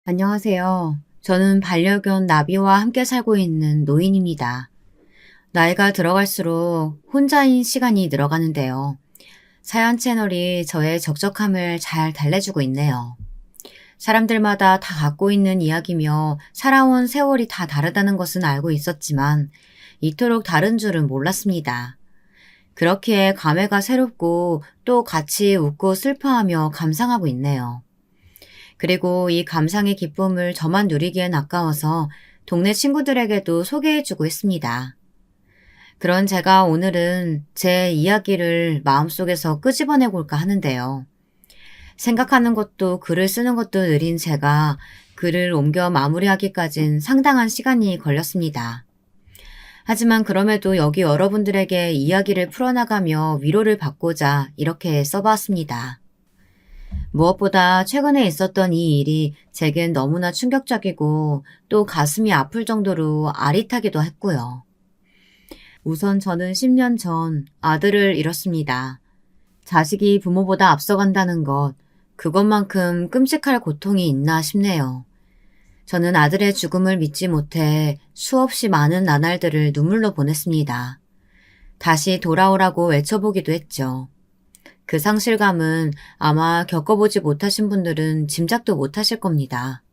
안녕하세요. 저는 반려견 나비와 함께 살고 있는 노인입니다. 나이가 들어갈수록 혼자인 시간이 늘어가는데요. 사연 채널이 저의 적적함을 잘 달래주고 있네요. 사람들마다 다 갖고 있는 이야기며 살아온 세월이 다 다르다는 것은 알고 있었지만 이토록 다른 줄은 몰랐습니다. 그렇기에 감회가 새롭고 또 같이 웃고 슬퍼하며 감상하고 있네요. 그리고 이 감상의 기쁨을 저만 누리기엔 아까워서 동네 친구들에게도 소개해주고 있습니다. 그런 제가 오늘은 제 이야기를 마음속에서 끄집어내볼까 하는데요. 생각하는 것도 글을 쓰는 것도 느린 제가 글을 옮겨 마무리하기까진 상당한 시간이 걸렸습니다. 하지만 그럼에도 여기 여러분들에게 이야기를 풀어나가며 위로를 받고자 이렇게 써봤습니다. 무엇보다 최근에 있었던 이 일이 제겐 너무나 충격적이고 또 가슴이 아플 정도로 아릿하기도 했고요. 우선 저는 10년 전 아들을 잃었습니다. 자식이 부모보다 앞서간다는 것, 그것만큼 끔찍할 고통이 있나 싶네요. 저는 아들의 죽음을 믿지 못해 수없이 많은 나날들을 눈물로 보냈습니다. 다시 돌아오라고 외쳐보기도 했죠. 그 상실감은 아마 겪어보지 못하신 분들은 짐작도 못하실 겁니다.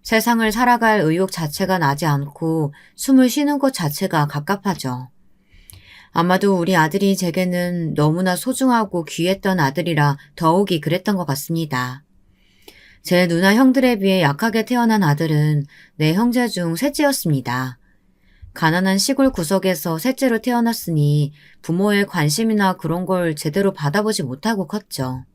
세상을 살아갈 의욕 자체가 나지 않고 숨을 쉬는 것 자체가 갑갑하죠. 아마도 우리 아들이 제게는 너무나 소중하고 귀했던 아들이라 더욱이 그랬던 것 같습니다. 제 누나 형들에 비해 약하게 태어난 아들은 내 형제 중 셋째였습니다. 가난한 시골 구석에서 셋째로 태어났으니 부모의 관심이나 그런 걸 제대로 받아보지 못하고 컸죠.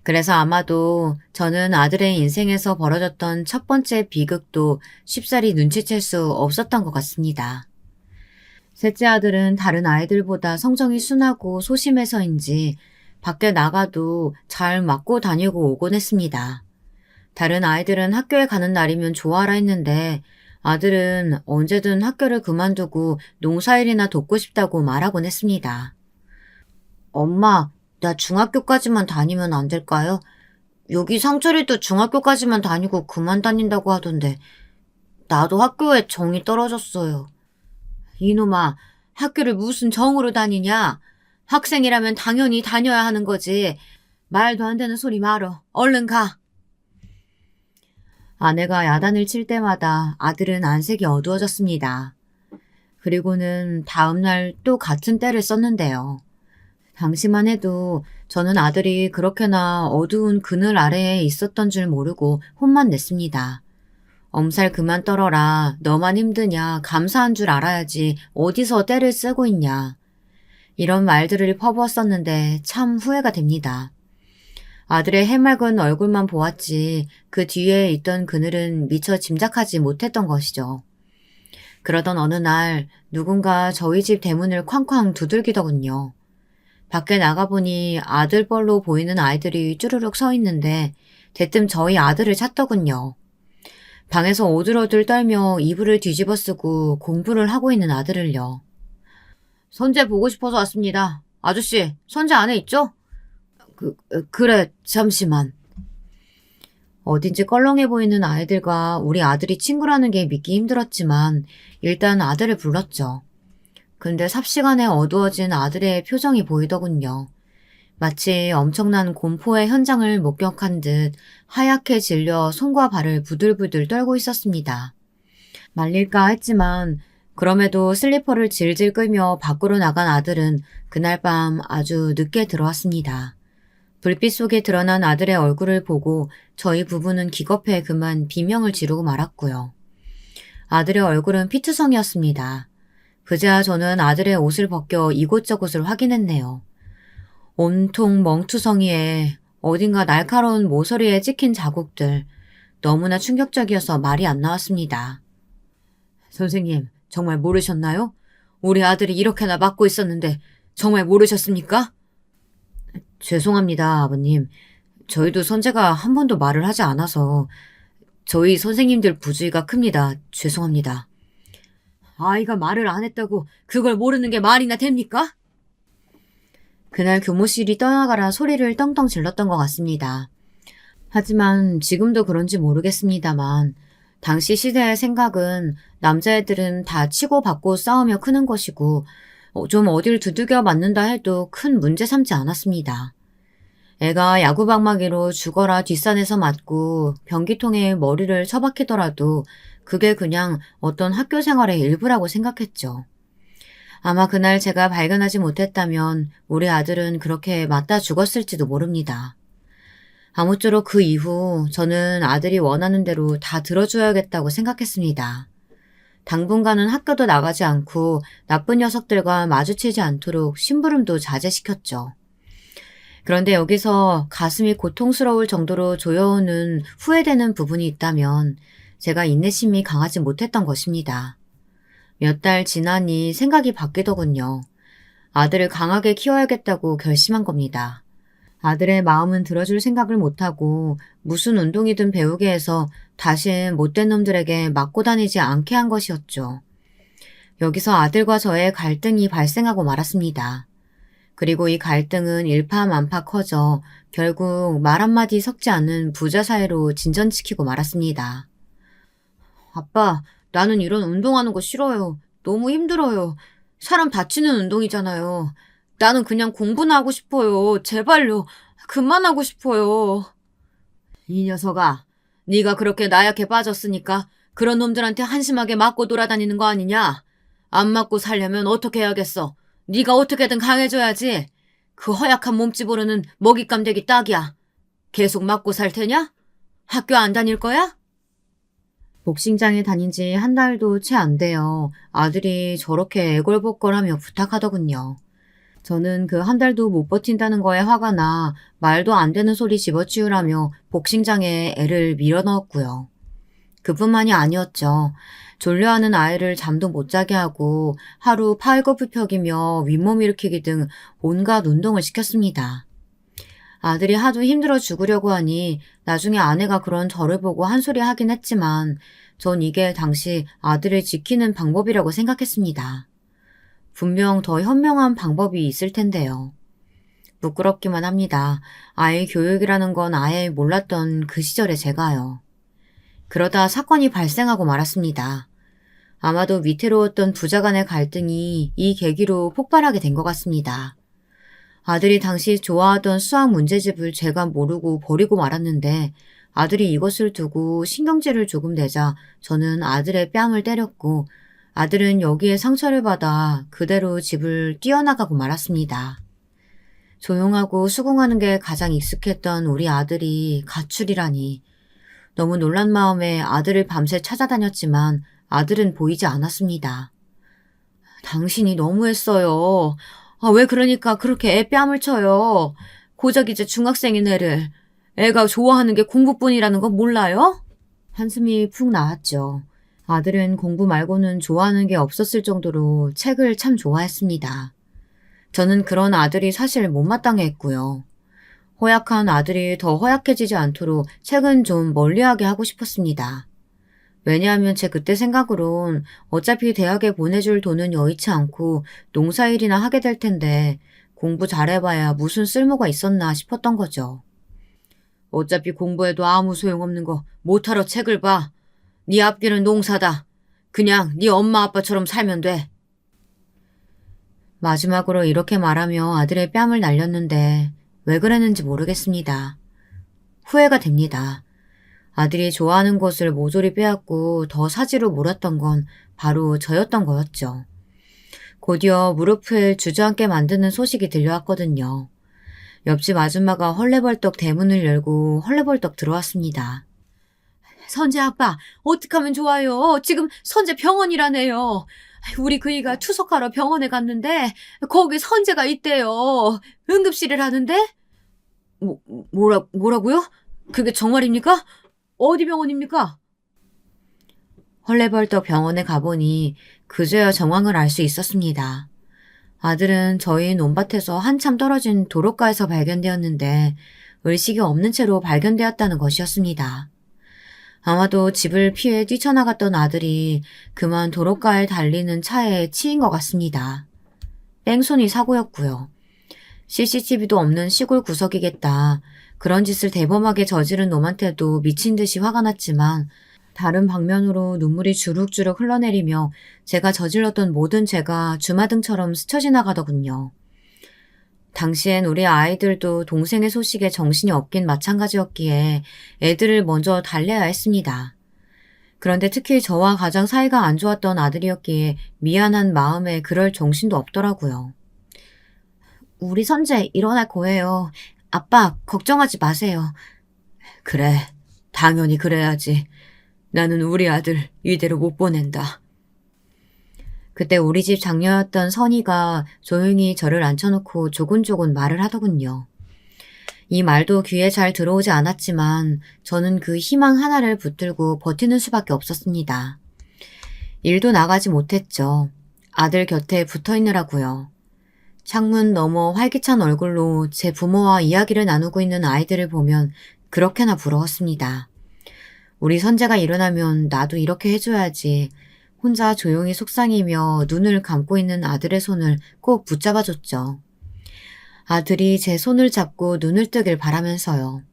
그래서 아마도 저는 아들의 인생에서 벌어졌던 첫 번째 비극도 쉽사리 눈치챌 수 없었던 것 같습니다. 셋째 아들은 다른 아이들보다 성정이 순하고 소심해서인지 밖에 나가도 잘 맞고 다니고 오곤 했습니다. 다른 아이들은 학교에 가는 날이면 좋아라 했는데 아들은 언제든 학교를 그만두고 농사일이나 돕고 싶다고 말하곤 했습니다. 엄마, 나 중학교까지만 다니면 안 될까요? 여기 상철이도 중학교까지만 다니고 그만 다닌다고 하던데 나도 학교에 정이 떨어졌어요. 이놈아, 학교를 무슨 정으로 다니냐? 학생이라면 당연히 다녀야 하는 거지. 말도 안 되는 소리 말어. 얼른 가. 아내가 야단을 칠 때마다 아들은 안색이 어두워졌습니다. 그리고는 다음날 또 같은 때를 썼는데요. 당시만 해도 저는 아들이 그렇게나 어두운 그늘 아래에 있었던 줄 모르고 혼만 냈습니다. 엄살 그만 떨어라. 너만 힘드냐. 감사한 줄 알아야지. 어디서 때를 쓰고 있냐. 이런 말들을 퍼부었었는데 참 후회가 됩니다. 아들의 해맑은 얼굴만 보았지 그 뒤에 있던 그늘은 미처 짐작하지 못했던 것이죠. 그러던 어느 날 누군가 저희 집 대문을 쾅쾅 두들기더군요. 밖에 나가보니 아들뻘로 보이는 아이들이 쭈르륵 서 있는데 대뜸 저희 아들을 찾더군요. 방에서 오들오들 떨며 이불을 뒤집어 쓰고 공부를 하고 있는 아들을요. 선재 보고 싶어서 왔습니다. 아저씨, 선재 안에 있죠? 그래, 잠시만. 어딘지 껄렁해 보이는 아이들과 우리 아들이 친구라는 게 믿기 힘들었지만 일단 아들을 불렀죠. 근데 삽시간에 어두워진 아들의 표정이 보이더군요. 마치 엄청난 공포의 현장을 목격한 듯 하얗게 질려 손과 발을 부들부들 떨고 있었습니다. 말릴까 했지만 그럼에도 슬리퍼를 질질 끌며 밖으로 나간 아들은 그날 밤 아주 늦게 들어왔습니다. 불빛 속에 드러난 아들의 얼굴을 보고 저희 부부는 기겁해 그만 비명을 지르고 말았고요. 아들의 얼굴은 피투성이었습니다. 그제야 저는 아들의 옷을 벗겨 이곳저곳을 확인했네요. 온통 멍투성이에 어딘가 날카로운 모서리에 찍힌 자국들. 너무나 충격적이어서 말이 안 나왔습니다. 선생님, 정말 모르셨나요? 우리 아들이 이렇게나 맞고 있었는데 정말 모르셨습니까? 죄송합니다, 아버님. 저희도 선재가 한 번도 말을 하지 않아서 저희 선생님들 부주의가 큽니다. 죄송합니다. 아이가 말을 안 했다고 그걸 모르는 게 말이나 됩니까? 그날 교무실이 떠나가라 소리를 떵떵 질렀던 것 같습니다. 하지만 지금도 그런지 모르겠습니다만 당시 시대의 생각은 남자애들은 다 치고받고 싸우며 크는 것이고 좀 어딜 두들겨 맞는다 해도 큰 문제 삼지 않았습니다. 애가 야구방망이로 죽어라 뒷산에서 맞고 변기통에 머리를 처박히더라도 그게 그냥 어떤 학교 생활의 일부라고 생각했죠. 아마 그날 제가 발견하지 못했다면 우리 아들은 그렇게 맞다 죽었을지도 모릅니다. 아무쪼록 그 이후 저는 아들이 원하는 대로 다 들어줘야겠다고 생각했습니다. 당분간은 학교도 나가지 않고 나쁜 녀석들과 마주치지 않도록 심부름도 자제시켰죠. 그런데 여기서 가슴이 고통스러울 정도로 조여오는 후회되는 부분이 있다면 제가 인내심이 강하지 못했던 것입니다. 몇 달 지나니 생각이 바뀌더군요. 아들을 강하게 키워야겠다고 결심한 겁니다. 아들의 마음은 들어줄 생각을 못하고 무슨 운동이든 배우게 해서 다시 못된 놈들에게 맞고 다니지 않게 한 것이었죠. 여기서 아들과 저의 갈등이 발생하고 말았습니다. 그리고 이 갈등은 일파만파 커져 결국 말 한마디 섞지 않는 부자 사이로 진전시키고 말았습니다. 아빠, 나는 이런 운동하는 거 싫어요. 너무 힘들어요. 사람 다치는 운동이잖아요. 나는 그냥 공부나 하고 싶어요. 제발요. 그만하고 싶어요. 이 녀석아, 네가 그렇게 나약해 빠졌으니까 그런 놈들한테 한심하게 맞고 돌아다니는 거 아니냐? 안 맞고 살려면 어떻게 해야겠어? 네가 어떻게든 강해져야지. 그 허약한 몸집으로는 먹잇감 되기 딱이야. 계속 맞고 살 테냐? 학교 안 다닐 거야? 복싱장에 다닌 지 한 달도 채 안 돼요. 아들이 저렇게 애걸복걸하며 부탁하더군요. 저는 그 한 달도 못 버틴다는 거에 화가 나 말도 안 되는 소리 집어치우라며 복싱장에 애를 밀어넣었고요. 그뿐만이 아니었죠. 졸려하는 아이를 잠도 못 자게 하고 하루 팔굽혀펴기며 윗몸 일으키기 등 온갖 운동을 시켰습니다. 아들이 하도 힘들어 죽으려고 하니 나중에 아내가 그런 저를 보고 한 소리 하긴 했지만 전 이게 당시 아들을 지키는 방법이라고 생각했습니다. 분명 더 현명한 방법이 있을 텐데요. 부끄럽기만 합니다. 아이 교육이라는 건 아예 몰랐던 그 시절의 제가요. 그러다 사건이 발생하고 말았습니다. 아마도 위태로웠던 부자 간의 갈등이 이 계기로 폭발하게 된 것 같습니다. 아들이 당시 좋아하던 수학 문제집을 제가 모르고 버리고 말았는데 아들이 이것을 두고 신경질을 조금 내자 저는 아들의 뺨을 때렸고 아들은 여기에 상처를 받아 그대로 집을 뛰어나가고 말았습니다. 조용하고 수긍하는 게 가장 익숙했던 우리 아들이 가출이라니. 너무 놀란 마음에 아들을 밤새 찾아다녔지만 아들은 보이지 않았습니다. 당신이 너무했어요. 왜 그러니까 그렇게 애 뺨을 쳐요. 고작 이제 중학생인 애를. 애가 좋아하는 게 공부뿐이라는 거 몰라요? 한숨이 푹 나왔죠. 아들은 공부 말고는 좋아하는 게 없었을 정도로 책을 참 좋아했습니다. 저는 그런 아들이 사실 못마땅해 했고요. 허약한 아들이 더 허약해지지 않도록 책은 좀 멀리하게 하고 싶었습니다. 왜냐하면 제 그때 생각으론 어차피 대학에 보내줄 돈은 여의치 않고 농사일이나 하게 될 텐데 공부 잘해봐야 무슨 쓸모가 있었나 싶었던 거죠. 어차피 공부해도 아무 소용없는 거 못하러 책을 봐. 네 앞길은 농사다. 그냥 네 엄마 아빠처럼 살면 돼. 마지막으로 이렇게 말하며 아들의 뺨을 날렸는데 왜 그랬는지 모르겠습니다. 후회가 됩니다. 아들이 좋아하는 것을 모조리 빼앗고 더 사지로 몰았던 건 바로 저였던 거였죠. 곧이어 무릎을 주저앉게 만드는 소식이 들려왔거든요. 옆집 아줌마가 헐레벌떡 대문을 열고 헐레벌떡 들어왔습니다. 선재 아빠, 어떡하면 좋아요? 지금 선재 병원이라네요. 우리 그이가 투석하러 병원에 갔는데 거기 선재가 있대요. 응급실을 하는데? 뭐라고요? 그게 정말입니까? 어디 병원입니까? 헐레벌떡 병원에 가보니 그제야 정황을 알 수 있었습니다. 아들은 저희 논밭에서 한참 떨어진 도로가에서 발견되었는데 의식이 없는 채로 발견되었다는 것이었습니다. 아마도 집을 피해 뛰쳐나갔던 아들이 그만 도로가에 달리는 차에 치인 것 같습니다. 뺑소니 사고였고요. CCTV도 없는 시골 구석이겠다. 그런 짓을 대범하게 저지른 놈한테도 미친 듯이 화가 났지만 다른 방면으로 눈물이 주룩주룩 흘러내리며 제가 저질렀던 모든 죄가 주마등처럼 스쳐 지나가더군요. 당시엔 우리 아이들도 동생의 소식에 정신이 없긴 마찬가지였기에 애들을 먼저 달래야 했습니다. 그런데 특히 저와 가장 사이가 안 좋았던 아들이었기에 미안한 마음에 그럴 정신도 없더라고요. 우리 선재 일어날 거예요. 아빠, 걱정하지 마세요. 그래, 당연히 그래야지. 나는 우리 아들 이대로 못 보낸다. 그때 우리 집 장녀였던 선이가 조용히 저를 앉혀놓고 조곤조곤 말을 하더군요. 이 말도 귀에 잘 들어오지 않았지만 저는 그 희망 하나를 붙들고 버티는 수밖에 없었습니다. 일도 나가지 못했죠. 아들 곁에 붙어있느라고요. 창문 너머 활기찬 얼굴로 제 부모와 이야기를 나누고 있는 아이들을 보면 그렇게나 부러웠습니다. 우리 선재가 일어나면 나도 이렇게 해줘야지. 혼자 조용히 속상이며 눈을 감고 있는 아들의 손을 꼭 붙잡아줬죠. 아들이 제 손을 잡고 눈을 뜨길 바라면서요.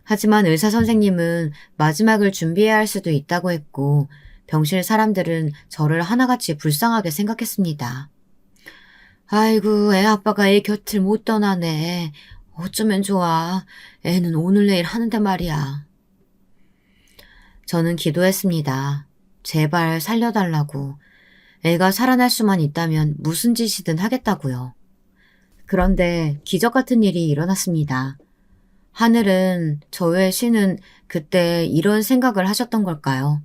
하지만 의사 선생님은 마지막을 준비해야 할 수도 있다고 했고 병실 사람들은 저를 하나같이 불쌍하게 생각했습니다. 아이고, 애 아빠가 애 곁을 못 떠나네. 어쩌면 좋아. 애는 오늘 내일 하는데 말이야. 저는 기도했습니다. 제발 살려달라고. 애가 살아날 수만 있다면 무슨 짓이든 하겠다고요. 그런데 기적 같은 일이 일어났습니다. 하늘은 저의 신은 그때 이런 생각을 하셨던 걸까요?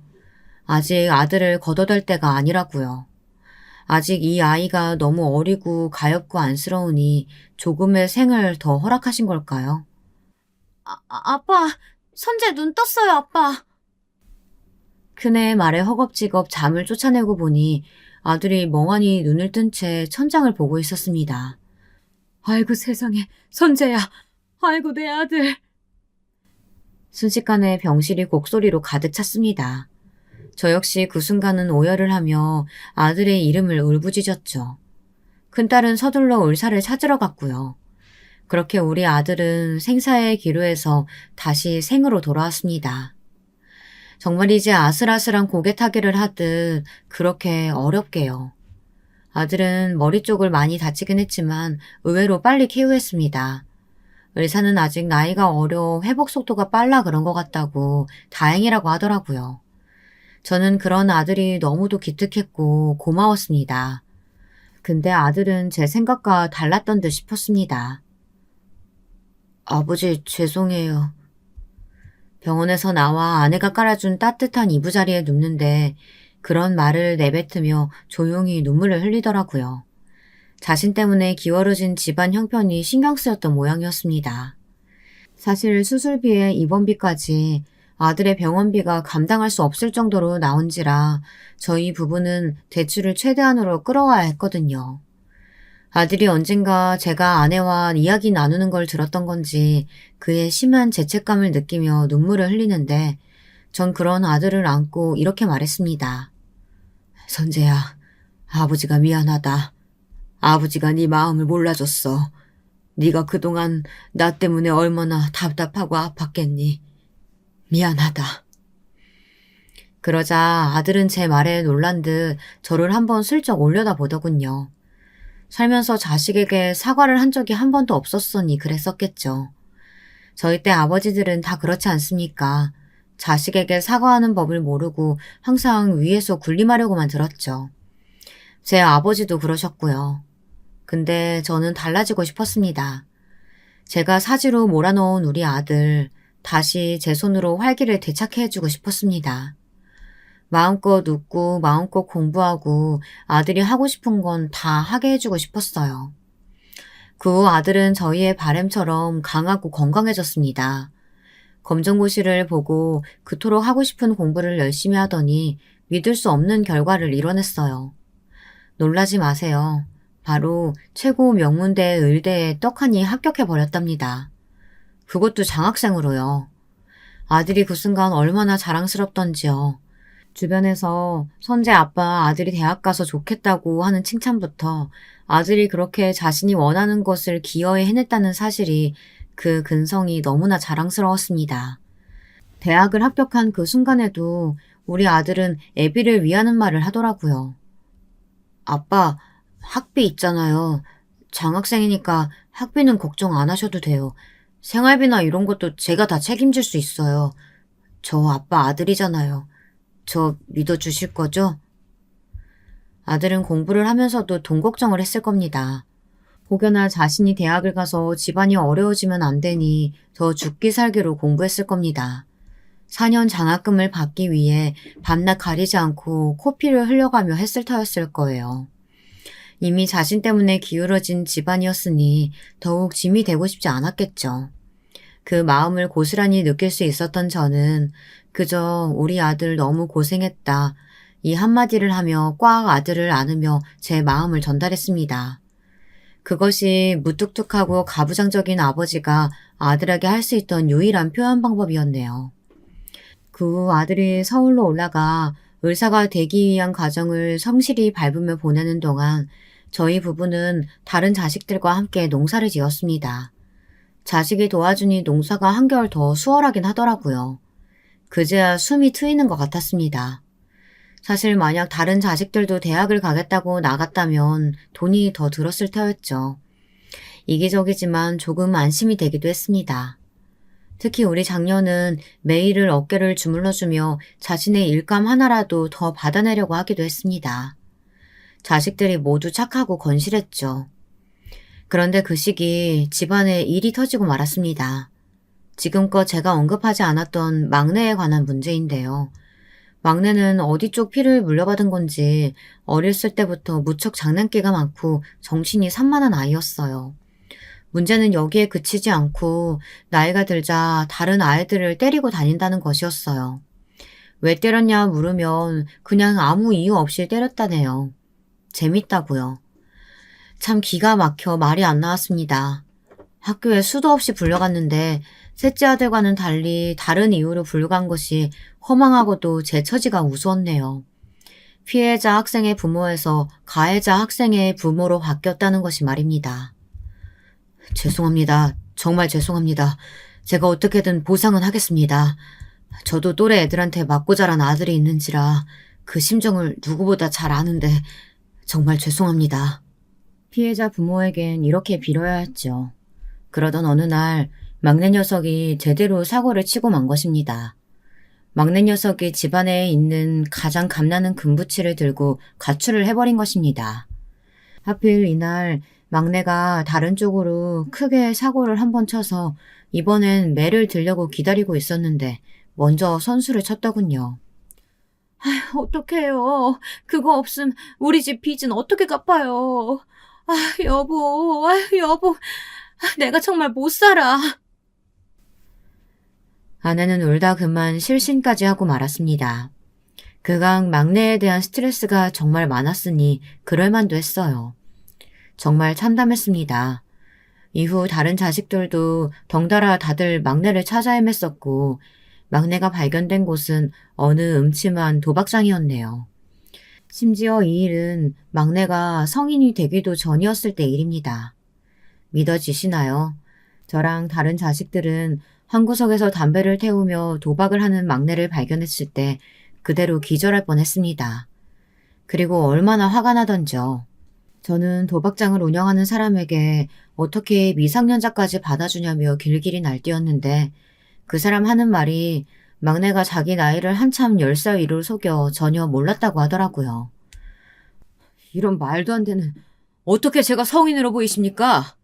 아직 아들을 걷어댈 때가 아니라고요. 아직 이 아이가 너무 어리고 가엾고 안쓰러우니 조금의 생을 더 허락하신 걸까요? 아빠, 선재 눈 떴어요, 아빠. 큰애의 말에 허겁지겁 잠을 쫓아내고 보니 아들이 멍하니 눈을 뜬 채 천장을 보고 있었습니다. 아이고 세상에, 선재야. 아이고 내 아들. 순식간에 병실이 곡소리로 가득 찼습니다. 저 역시 그 순간은 오열을 하며 아들의 이름을 울부짖었죠. 큰딸은 서둘러 의사를 찾으러 갔고요. 그렇게 우리 아들은 생사의 기로에서 다시 생으로 돌아왔습니다. 정말 이제 아슬아슬한 고개 타기를 하듯 그렇게 어렵게요. 아들은 머리 쪽을 많이 다치긴 했지만 의외로 빨리 쾌유했습니다. 의사는 아직 나이가 어려 회복 속도가 빨라 그런 것 같다고 다행이라고 하더라고요. 저는 그런 아들이 너무도 기특했고 고마웠습니다. 근데 아들은 제 생각과 달랐던 듯 싶었습니다. 아버지 죄송해요. 병원에서 나와 아내가 깔아준 따뜻한 이부자리에 눕는데 그런 말을 내뱉으며 조용히 눈물을 흘리더라고요. 자신 때문에 기울어진 집안 형편이 신경 쓰였던 모양이었습니다. 사실 수술비에 입원비까지 아들의 병원비가 감당할 수 없을 정도로 나온지라 저희 부부는 대출을 최대한으로 끌어와야 했거든요. 아들이 언젠가 제가 아내와 이야기 나누는 걸 들었던 건지 그의 심한 죄책감을 느끼며 눈물을 흘리는데 전 그런 아들을 안고 이렇게 말했습니다. 선재야, 아버지가 미안하다. 아버지가 네 마음을 몰라줬어. 네가 그동안 나 때문에 얼마나 답답하고 아팠겠니. 미안하다. 그러자 아들은 제 말에 놀란 듯 저를 한번 슬쩍 올려다보더군요. 살면서 자식에게 사과를 한 적이 한 번도 없었으니 그랬었겠죠. 저희 때 아버지들은 다 그렇지 않습니까? 자식에게 사과하는 법을 모르고 항상 위에서 군림하려고만 들었죠. 제 아버지도 그러셨고요. 근데 저는 달라지고 싶었습니다. 제가 사지로 몰아넣은 우리 아들, 다시 제 손으로 활기를 되찾게 해주고 싶었습니다. 마음껏 웃고 마음껏 공부하고 아들이 하고 싶은 건 다 하게 해주고 싶었어요. 그 후 아들은 저희의 바람처럼 강하고 건강해졌습니다. 검정고시를 보고 그토록 하고 싶은 공부를 열심히 하더니 믿을 수 없는 결과를 이뤄냈어요. 놀라지 마세요. 바로 최고 명문대 의대에 떡하니 합격해버렸답니다. 그것도 장학생으로요. 아들이 그 순간 얼마나 자랑스럽던지요. 주변에서 선재 아빠 아들이 대학 가서 좋겠다고 하는 칭찬부터 아들이 그렇게 자신이 원하는 것을 기어이 해냈다는 사실이 그 근성이 너무나 자랑스러웠습니다. 대학을 합격한 그 순간에도 우리 아들은 애비를 위하는 말을 하더라고요. 아빠, 학비 있잖아요. 장학생이니까 학비는 걱정 안 하셔도 돼요. 생활비나 이런 것도 제가 다 책임질 수 있어요. 저 아빠 아들이잖아요. 저 믿어주실 거죠? 아들은 공부를 하면서도 돈 걱정을 했을 겁니다. 혹여나 자신이 대학을 가서 집안이 어려워지면 안 되니 더 죽기 살기로 공부했을 겁니다. 4년 장학금을 받기 위해 밤낮 가리지 않고 코피를 흘려가며 했을 터였을 거예요. 이미 자신 때문에 기울어진 집안이었으니 더욱 짐이 되고 싶지 않았겠죠. 그 마음을 고스란히 느낄 수 있었던 저는 그저 우리 아들 너무 고생했다. 이 한마디를 하며 꽉 아들을 안으며 제 마음을 전달했습니다. 그것이 무뚝뚝하고 가부장적인 아버지가 아들에게 할 수 있던 유일한 표현 방법이었네요. 그 후 아들이 서울로 올라가 의사가 되기 위한 과정을 성실히 밟으며 보내는 동안 저희 부부는 다른 자식들과 함께 농사를 지었습니다. 자식이 도와주니 농사가 한결 더 수월하긴 하더라고요. 그제야 숨이 트이는 것 같았습니다. 사실 만약 다른 자식들도 대학을 가겠다고 나갔다면 돈이 더 들었을 터였죠. 이기적이지만 조금 안심이 되기도 했습니다. 특히 우리 장녀는 매일을 어깨를 주물러주며 자신의 일감 하나라도 더 받아내려고 하기도 했습니다. 자식들이 모두 착하고 건실했죠. 그런데 그 시기 집안에 일이 터지고 말았습니다. 지금껏 제가 언급하지 않았던 막내에 관한 문제인데요. 막내는 어디 쪽 피를 물려받은 건지 어렸을 때부터 무척 장난기가 많고 정신이 산만한 아이였어요. 문제는 여기에 그치지 않고 나이가 들자 다른 아이들을 때리고 다닌다는 것이었어요. 왜 때렸냐 물으면 그냥 아무 이유 없이 때렸다네요. 재밌다고요. 참 기가 막혀 말이 안 나왔습니다. 학교에 수도 없이 불려갔는데 셋째 아들과는 달리 다른 이유로 불려간 것이 허망하고도 제 처지가 우스웠네요. 피해자 학생의 부모에서 가해자 학생의 부모로 바뀌었다는 것이 말입니다. 죄송합니다. 정말 죄송합니다. 제가 어떻게든 보상은 하겠습니다. 저도 또래 애들한테 맞고 자란 아들이 있는지라 그 심정을 누구보다 잘 아는데 정말 죄송합니다. 피해자 부모에겐 이렇게 빌어야 했죠. 그러던 어느 날 막내 녀석이 제대로 사고를 치고 만 것입니다. 막내 녀석이 집안에 있는 가장 감나는 금붙이를 들고 가출을 해버린 것입니다. 하필 이날 막내가 다른 쪽으로 크게 사고를 한번 쳐서 이번엔 매를 들려고 기다리고 있었는데 먼저 선수를 쳤더군요. 어떡해요. 그거 없음 우리 집 빚은 어떻게 갚아요. 여보, 여보. 내가 정말 못 살아. 아내는 울다 그만 실신까지 하고 말았습니다. 그간 막내에 대한 스트레스가 정말 많았으니 그럴 만도 했어요. 정말 참담했습니다. 이후 다른 자식들도 덩달아 다들 막내를 찾아 헤맸었고 막내가 발견된 곳은 어느 음침한 도박장이었네요. 심지어 이 일은 막내가 성인이 되기도 전이었을 때 일입니다. 믿어지시나요? 저랑 다른 자식들은 한 구석에서 담배를 태우며 도박을 하는 막내를 발견했을 때 그대로 기절할 뻔했습니다. 그리고 얼마나 화가 나던지요. 저는 도박장을 운영하는 사람에게 어떻게 미성년자까지 받아주냐며 길길이 날뛰었는데 그 사람 하는 말이 막내가 자기 나이를 한참 10살 위로 속여 전혀 몰랐다고 하더라고요. 이런 말도 안 되는... 어떻게 제가 성인으로 보이십니까?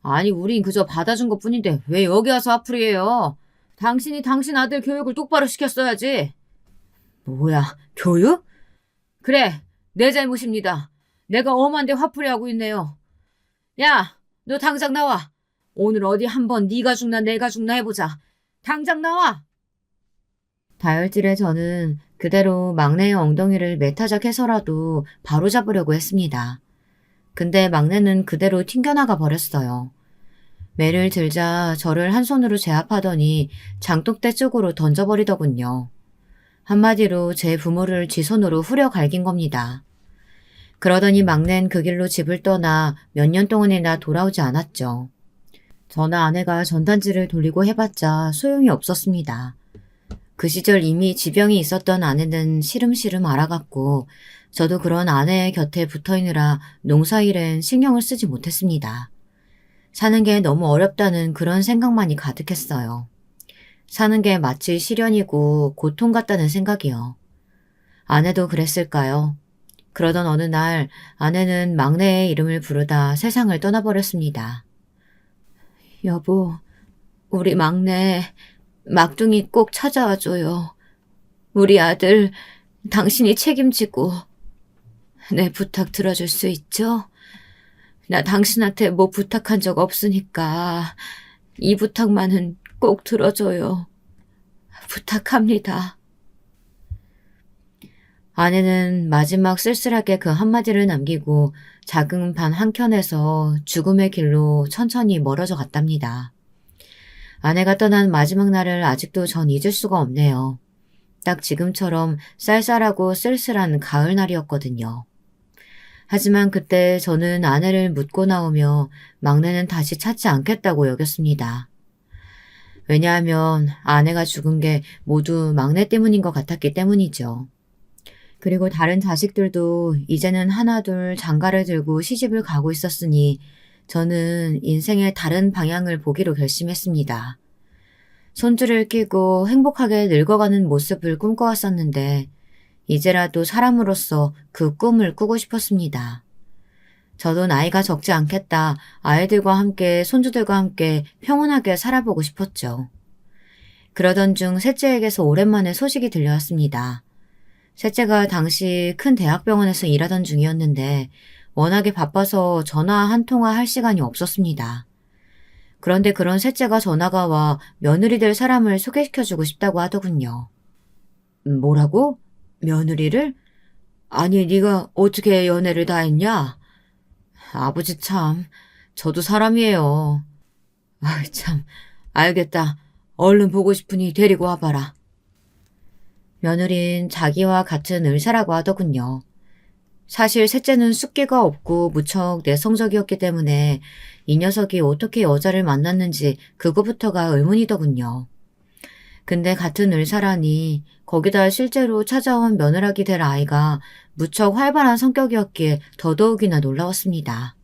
아니 우린 그저 받아준 것뿐인데 왜 여기 와서 화풀이해요? 당신이 당신 아들 교육을 똑바로 시켰어야지. 뭐야, 교육? 그래, 내 잘못입니다. 내가 엄한데 화풀이하고 있네요. 야, 너 당장 나와. 오늘 어디 한번 네가 죽나 내가 죽나 해보자. 당장 나와. 다혈질의 저는 그대로 막내의 엉덩이를 메타작해서라도 바로잡으려고 했습니다. 근데 막내는 그대로 튕겨나가 버렸어요. 매를 들자 저를 한 손으로 제압하더니 장독대 쪽으로 던져버리더군요. 한마디로 제 부모를 지 손으로 후려 갈긴 겁니다. 그러더니 막내는 그 길로 집을 떠나 몇 년 동안이나 돌아오지 않았죠. 저나 아내가 전단지를 돌리고 해봤자 소용이 없었습니다. 그 시절 이미 지병이 있었던 아내는 시름시름 앓아갔고 저도 그런 아내의 곁에 붙어있느라 농사일엔 신경을 쓰지 못했습니다. 사는 게 너무 어렵다는 그런 생각만이 가득했어요. 사는 게 마치 시련이고 고통 같다는 생각이요. 아내도 그랬을까요? 그러던 어느 날 아내는 막내의 이름을 부르다 세상을 떠나버렸습니다. 여보, 우리 막내 막둥이 꼭 찾아와줘요. 우리 아들 당신이 책임지고 내 부탁 들어줄 수 있죠? 나 당신한테 뭐 부탁한 적 없으니까 이 부탁만은 꼭 들어줘요. 부탁합니다. 아내는 마지막 쓸쓸하게 그 한마디를 남기고 작은 반 한켠에서 죽음의 길로 천천히 멀어져 갔답니다. 아내가 떠난 마지막 날을 아직도 전 잊을 수가 없네요. 딱 지금처럼 쌀쌀하고 쓸쓸한 가을날이었거든요. 하지만 그때 저는 아내를 묻고 나오며 막내는 다시 찾지 않겠다고 여겼습니다. 왜냐하면 아내가 죽은 게 모두 막내 때문인 것 같았기 때문이죠. 그리고 다른 자식들도 이제는 하나둘 장가를 들고 시집을 가고 있었으니 저는 인생의 다른 방향을 보기로 결심했습니다. 손주를 끼고 행복하게 늙어가는 모습을 꿈꿔왔었는데 이제라도 사람으로서 그 꿈을 꾸고 싶었습니다. 저도 나이가 적지 않겠다. 아이들과 함께 손주들과 함께 평온하게 살아보고 싶었죠. 그러던 중 셋째에게서 오랜만에 소식이 들려왔습니다. 셋째가 당시 큰 대학병원에서 일하던 중이었는데 워낙에 바빠서 전화 한 통화 할 시간이 없었습니다. 그런데 그런 셋째가 전화가 와 며느리 될 사람을 소개시켜주고 싶다고 하더군요. 뭐라고? 며느리를? 아니 네가 어떻게 연애를 다 했냐? 아버지 참, 저도 사람이에요. 아이 참, 알겠다. 얼른 보고 싶으니 데리고 와봐라. 며느린 자기와 같은 의사라고 하더군요. 사실 셋째는 숫기가 없고 무척 내성적이었기 때문에 이 녀석이 어떻게 여자를 만났는지 그거부터가 의문이더군요. 근데 같은 의사라니 거기다 실제로 찾아온 며느라기 될 아이가 무척 활발한 성격이었기에 더더욱이나 놀라웠습니다.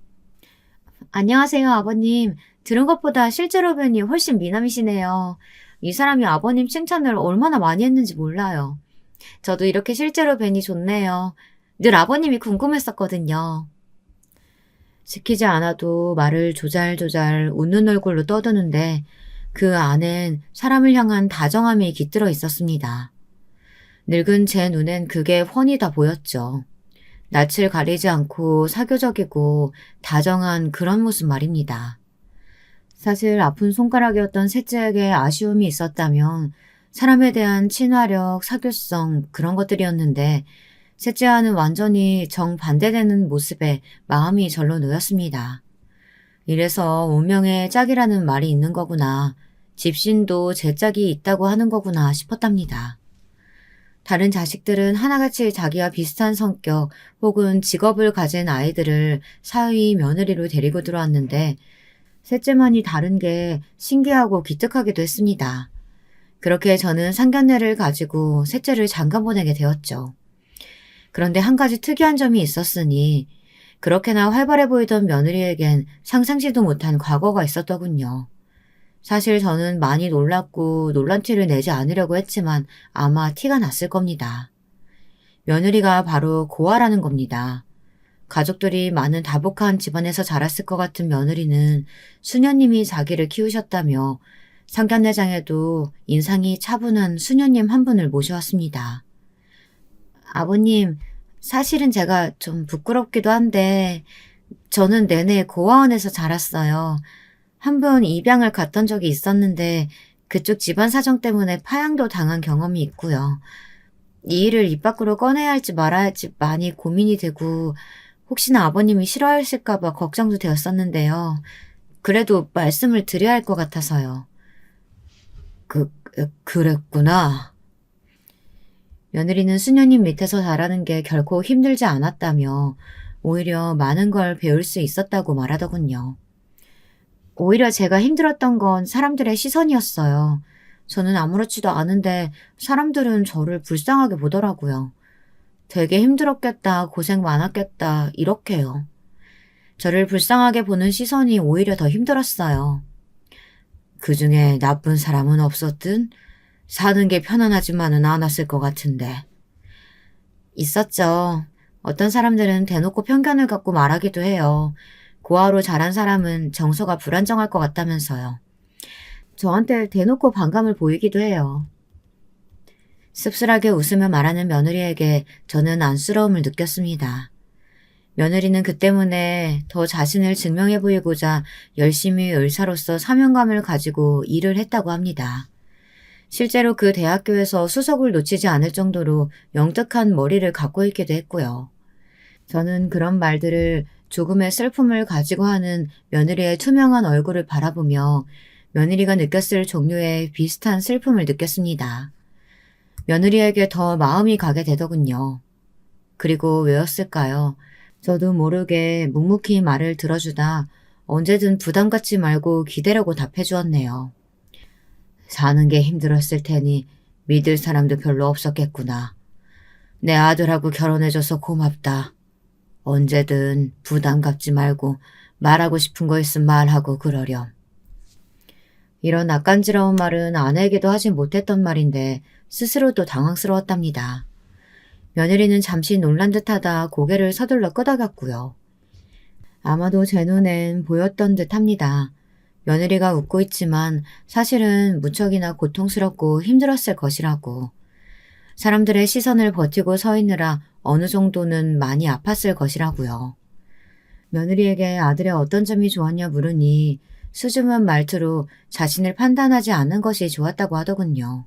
안녕하세요, 아버님. 들은 것보다 실제로 뵈니 훨씬 미남이시네요. 이 사람이 아버님 칭찬을 얼마나 많이 했는지 몰라요. 저도 이렇게 실제로 뵈니 좋네요. 늘 아버님이 궁금했었거든요. 시키지 않아도 말을 조잘조잘 웃는 얼굴로 떠드는데 그 안엔 사람을 향한 다정함이 깃들어 있었습니다. 늙은 제 눈엔 그게 훤히 다 보였죠. 낯을 가리지 않고 사교적이고 다정한 그런 모습 말입니다. 사실 아픈 손가락이었던 셋째에게 아쉬움이 있었다면 사람에 대한 친화력, 사교성 그런 것들이었는데 셋째와는 완전히 정반대되는 모습에 마음이 절로 놓였습니다. 이래서 운명의 짝이라는 말이 있는 거구나. 집신도 제 짝이 있다고 하는 거구나 싶었답니다. 다른 자식들은 하나같이 자기와 비슷한 성격 혹은 직업을 가진 아이들을 사위 며느리로 데리고 들어왔는데 셋째만이 다른 게 신기하고 기특하기도 했습니다. 그렇게 저는 상견례를 가지고 셋째를 장가 보내게 되었죠. 그런데 한 가지 특이한 점이 있었으니 그렇게나 활발해 보이던 며느리에겐 상상지도 못한 과거가 있었더군요. 사실 저는 많이 놀랐고 놀란 티를 내지 않으려고 했지만 아마 티가 났을 겁니다. 며느리가 바로 고아라는 겁니다. 가족들이 많은 다복한 집안에서 자랐을 것 같은 며느리는 수녀님이 자기를 키우셨다며 상견례장에도 인상이 차분한 수녀님 한 분을 모셔왔습니다. 아버님, 사실은 제가 좀 부끄럽기도 한데 저는 내내 고아원에서 자랐어요. 한 번 입양을 갔던 적이 있었는데 그쪽 집안 사정 때문에 파양도 당한 경험이 있고요. 이 일을 입 밖으로 꺼내야 할지 말아야 할지 많이 고민이 되고 혹시나 아버님이 싫어하실까 봐 걱정도 되었었는데요. 그래도 말씀을 드려야 할 것 같아서요. 그랬구나. 며느리는 수녀님 밑에서 자라는 게 결코 힘들지 않았다며 오히려 많은 걸 배울 수 있었다고 말하더군요. 오히려 제가 힘들었던 건 사람들의 시선이었어요. 저는 아무렇지도 않은데 사람들은 저를 불쌍하게 보더라고요. 되게 힘들었겠다, 고생 많았겠다, 이렇게요. 저를 불쌍하게 보는 시선이 오히려 더 힘들었어요. 그 중에 나쁜 사람은 없었든 사는 게 편안하지만은 않았을 것 같은데. 있었죠. 어떤 사람들은 대놓고 편견을 갖고 말하기도 해요. 고아로 자란 사람은 정서가 불안정할 것 같다면서요. 저한테 대놓고 반감을 보이기도 해요. 씁쓸하게 웃으며 말하는 며느리에게 저는 안쓰러움을 느꼈습니다. 며느리는 그 때문에 더 자신을 증명해 보이고자 열심히 의사로서 사명감을 가지고 일을 했다고 합니다. 실제로 그 대학교에서 수석을 놓치지 않을 정도로 영특한 머리를 갖고 있기도 했고요. 저는 그런 말들을 조금의 슬픔을 가지고 하는 며느리의 투명한 얼굴을 바라보며 며느리가 느꼈을 종류의 비슷한 슬픔을 느꼈습니다. 며느리에게 더 마음이 가게 되더군요. 그리고 왜였을까요? 저도 모르게 묵묵히 말을 들어주다 언제든 부담 갖지 말고 기대라고 답해 주었네요. 사는 게 힘들었을 테니 믿을 사람도 별로 없었겠구나. 내 아들하고 결혼해줘서 고맙다. 언제든 부담 갖지 말고 말하고 싶은 거 있으면 말하고 그러렴. 이런 낯간지러운 말은 아내에게도 하지 못했던 말인데 스스로도 당황스러웠답니다. 며느리는 잠시 놀란 듯하다 고개를 서둘러 끄덕였고요. 아마도 제 눈엔 보였던 듯합니다. 며느리가 웃고 있지만 사실은 무척이나 고통스럽고 힘들었을 것이라고. 사람들의 시선을 버티고 서 있느라 어느 정도는 많이 아팠을 것이라고요. 며느리에게 아들의 어떤 점이 좋았냐 물으니 수줍은 말투로 자신을 판단하지 않는 것이 좋았다고 하더군요.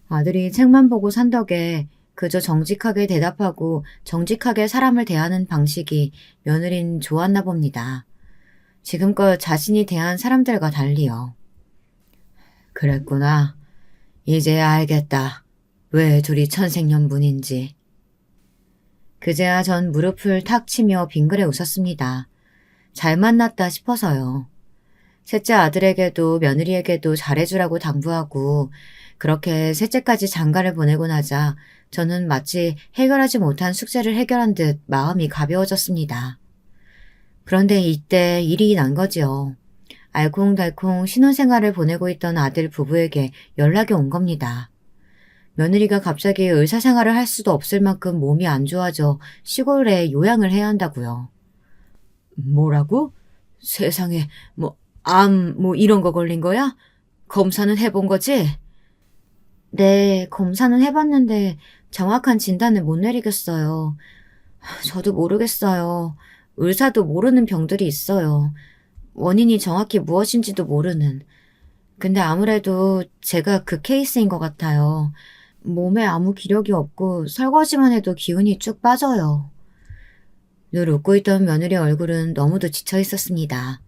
아들이 책만 보고 산 덕에 그저 정직하게 대답하고 정직하게 사람을 대하는 방식이 며느린 좋았나 봅니다. 지금껏 자신이 대한 사람들과 달리요. 그랬구나. 이제야 알겠다. 왜 둘이 천생연분인지. 그제야 전 무릎을 탁 치며 빙그레 웃었습니다. 잘 만났다 싶어서요. 셋째 아들에게도 며느리에게도 잘해주라고 당부하고 그렇게 셋째까지 장가를 보내고 나자 저는 마치 해결하지 못한 숙제를 해결한 듯 마음이 가벼워졌습니다. 그런데 이때 일이 난 거지요. 알콩달콩 신혼생활을 보내고 있던 아들 부부에게 연락이 온 겁니다. 며느리가 갑자기 의사생활을 할 수도 없을 만큼 몸이 안 좋아져 시골에 요양을 해야 한다고요. 뭐라고? 세상에 암 이런 거 걸린 거야? 검사는 해본 거지? 네, 검사는 해봤는데 정확한 진단을 못 내리겠어요. 저도 모르겠어요. 의사도 모르는 병들이 있어요. 원인이 정확히 무엇인지도 모르는. 근데 아무래도 제가 그 케이스인 것 같아요. 몸에 아무 기력이 없고 설거지만 해도 기운이 쭉 빠져요. 늘 웃고 있던 며느리 얼굴은 너무도 지쳐 있었습니다.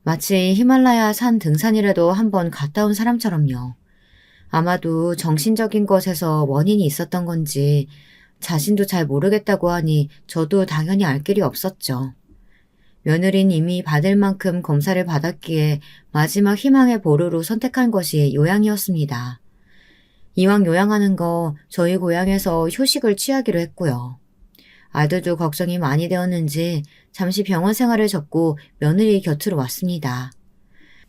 마치 히말라야 산 등산이라도 한번 갔다 온 사람처럼요. 아마도 정신적인 것에서 원인이 있었던 건지 자신도 잘 모르겠다고 하니 저도 당연히 알 길이 없었죠. 며느린 이미 받을 만큼 검사를 받았기에 마지막 희망의 보루로 선택한 것이 요양이었습니다. 이왕 요양하는 거 저희 고향에서 휴식을 취하기로 했고요. 아들도 걱정이 많이 되었는지 잠시 병원 생활을 접고 며느리 곁으로 왔습니다.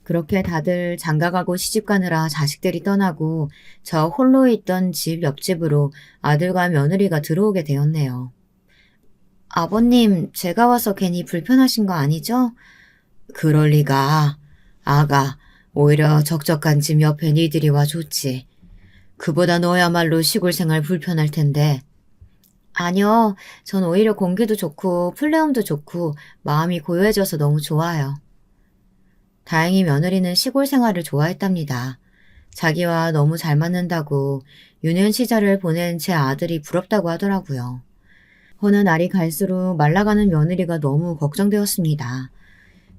그렇게 다들 장가가고 시집가느라 자식들이 떠나고 저 홀로 있던 집 옆집으로 아들과 며느리가 들어오게 되었네요. 아버님, 제가 와서 괜히 불편하신 거 아니죠? 그럴 리가. 아가, 오히려 적적한 집 옆에 니들이 와 좋지. 그보다 너야말로 시골 생활 불편할 텐데. 아니요, 전 오히려 공기도 좋고 풀레음도 좋고 마음이 고요해져서 너무 좋아요. 다행히 며느리는 시골 생활을 좋아했답니다. 자기와 너무 잘 맞는다고 유년 시절을 보낸 제 아들이 부럽다고 하더라고요. 어느 날이 갈수록 말라가는 며느리가 너무 걱정되었습니다.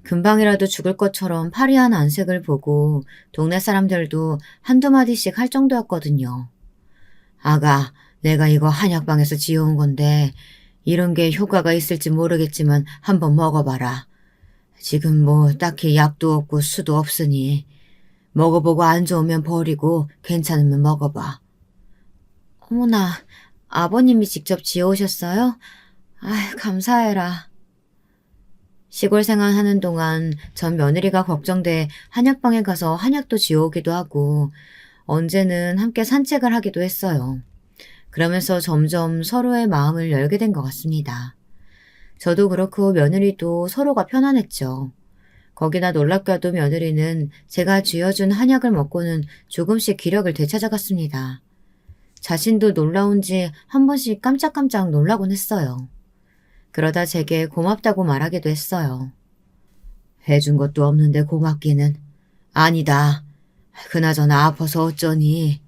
금방이라도 죽을 것처럼 파리한 안색을 보고 동네 사람들도 한두 마디씩 할 정도였거든요. 아가, 내가 이거 한약방에서 지어온 건데 이런 게 효과가 있을지 모르겠지만 한번 먹어봐라. 지금 뭐 딱히 약도 없고 수도 없으니 먹어보고 안 좋으면 버리고 괜찮으면 먹어봐. 어머나, 아버님이 직접 지어오셨어요? 아휴, 감사해라. 시골 생활하는 동안 전 며느리가 걱정돼 한약방에 가서 한약도 지어오기도 하고 언제는 함께 산책을 하기도 했어요. 그러면서 점점 서로의 마음을 열게 된 것 같습니다. 저도 그렇고 며느리도 서로가 편안했죠. 거기다 놀랍게도 며느리는 제가 쥐어준 한약을 먹고는 조금씩 기력을 되찾아갔습니다. 자신도 놀라운지 한 번씩 깜짝깜짝 놀라곤 했어요. 그러다 제게 고맙다고 말하기도 했어요. 해준 것도 없는데 고맙기는. 아니다. 그나저나 아파서 어쩌니.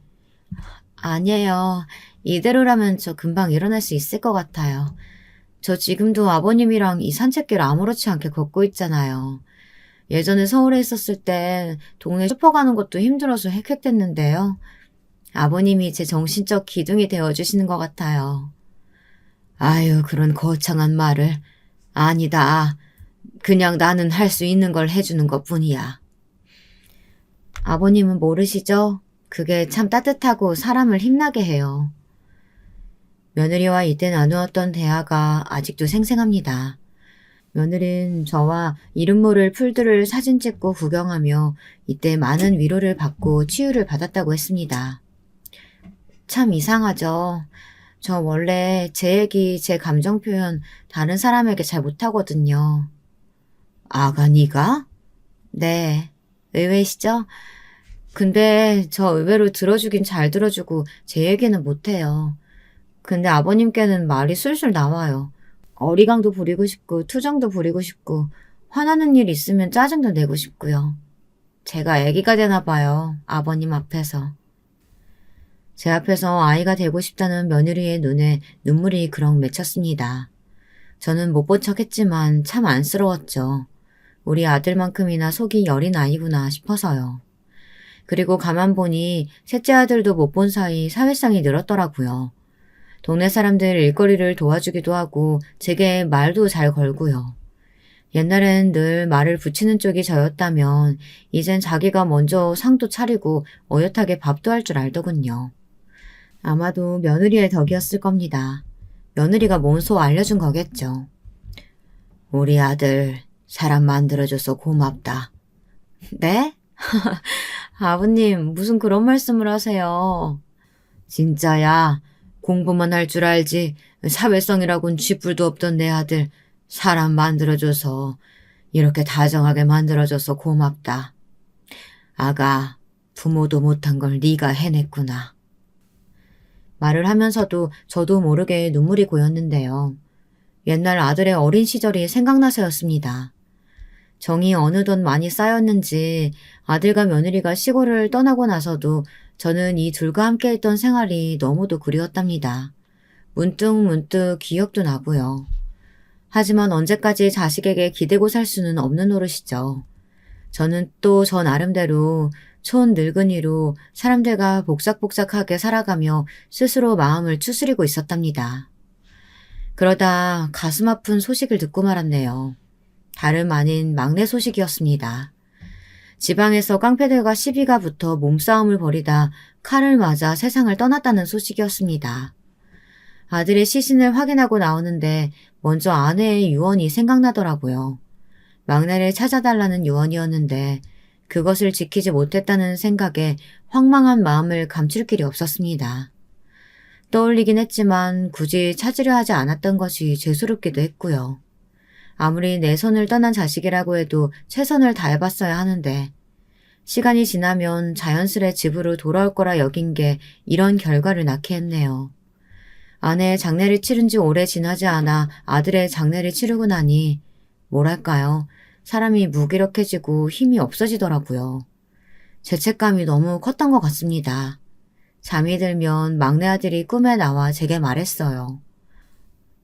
아니에요. 이대로라면 저 금방 일어날 수 있을 것 같아요. 저 지금도 아버님이랑 이 산책길 아무렇지 않게 걷고 있잖아요. 예전에 서울에 있었을 때 동네 슈퍼 가는 것도 힘들어서 헥헥댔는데요. 아버님이 제 정신적 기둥이 되어주시는 것 같아요. 아유, 그런 거창한 말을. 아니다. 그냥 나는 할 수 있는 걸 해주는 것뿐이야. 아버님은 모르시죠? 그게 참 따뜻하고 사람을 힘나게 해요. 며느리와 이때 나누었던 대화가 아직도 생생합니다. 며느리는 저와 이름 모를 풀들을 사진 찍고 구경하며 이때 많은 위로를 받고 치유를 받았다고 했습니다. 참 이상하죠. 저 원래 제 얘기, 제 감정 표현 다른 사람에게 잘 못하거든요. 아가 네가? 네. 의외시죠? 근데 저 의외로 들어주긴 잘 들어주고 제 얘기는 못해요. 근데 아버님께는 말이 술술 나와요. 어리광도 부리고 싶고 투정도 부리고 싶고 화나는 일 있으면 짜증도 내고 싶고요. 제가 애기가 되나 봐요. 아버님 앞에서. 제 앞에서 아이가 되고 싶다는 며느리의 눈에 눈물이 그럭 맺혔습니다. 저는 못 본 척했지만 참 안쓰러웠죠. 우리 아들만큼이나 속이 여린 아이구나 싶어서요. 그리고 가만 보니 셋째 아들도 못 본 사이 사회성이 늘었더라고요. 동네 사람들 일거리를 도와주기도 하고 제게 말도 잘 걸고요. 옛날엔 늘 말을 붙이는 쪽이 저였다면 이젠 자기가 먼저 상도 차리고 어엿하게 밥도 할 줄 알더군요. 아마도 며느리의 덕이었을 겁니다. 며느리가 몸소 알려준 거겠죠. 우리 아들 사람 만들어줘서 고맙다. 네? 아버님 무슨 그런 말씀을 하세요. 진짜야. 공부만 할 줄 알지 사회성이라곤 쥐뿔도 없던 내 아들 사람 만들어줘서 이렇게 다정하게 만들어줘서 고맙다. 아가 부모도 못한 걸 네가 해냈구나. 말을 하면서도 저도 모르게 눈물이 고였는데요. 옛날 아들의 어린 시절이 생각나서였습니다. 정이 어느덧 많이 쌓였는지 아들과 며느리가 시골을 떠나고 나서도 저는 이 둘과 함께 했던 생활이 너무도 그리웠답니다. 문득 기억도 나고요. 하지만 언제까지 자식에게 기대고 살 수는 없는 노릇이죠. 저는 또 저 나름대로 촌 늙은이로 사람들과 복작복작하게 살아가며 스스로 마음을 추스리고 있었답니다. 그러다 가슴 아픈 소식을 듣고 말았네요. 다름 아닌 막내 소식이었습니다. 지방에서 깡패들과 시비가 붙어 몸싸움을 벌이다 칼을 맞아 세상을 떠났다는 소식이었습니다. 아들의 시신을 확인하고 나오는데 먼저 아내의 유언이 생각나더라고요. 막내를 찾아달라는 유언이었는데 그것을 지키지 못했다는 생각에 황망한 마음을 감출 길이 없었습니다. 떠올리긴 했지만 굳이 찾으려 하지 않았던 것이 죄스럽기도 했고요. 아무리 내 손을 떠난 자식이라고 해도 최선을 다해봤어야 하는데 시간이 지나면 자연스레 집으로 돌아올 거라 여긴 게 이런 결과를 낳게 했네요. 아내의 장례를 치른 지 오래 지나지 않아 아들의 장례를 치르고 나니 뭐랄까요. 사람이 무기력해지고 힘이 없어지더라고요. 죄책감이 너무 컸던 것 같습니다. 잠이 들면 막내 아들이 꿈에 나와 제게 말했어요.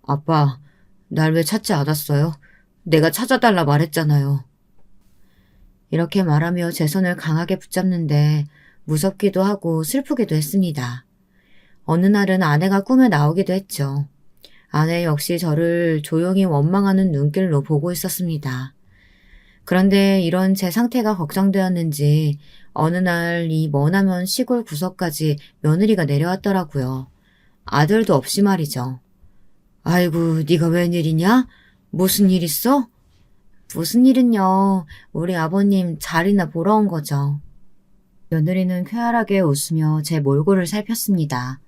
아빠, 날 왜 찾지 않았어요? 내가 찾아달라 말했잖아요. 이렇게 말하며 제 손을 강하게 붙잡는데 무섭기도 하고 슬프기도 했습니다. 어느 날은 아내가 꿈에 나오기도 했죠. 아내 역시 저를 조용히 원망하는 눈길로 보고 있었습니다. 그런데 이런 제 상태가 걱정되었는지 어느 날 이 머나먼 시골 구석까지 며느리가 내려왔더라고요. 아들도 없이 말이죠. 아이고, 네가 웬일이냐? 무슨 일 있어? 무슨 일은요. 우리 아버님 자리나 보러 온 거죠. 며느리는 쾌활하게 웃으며 제 몰골을 살폈습니다.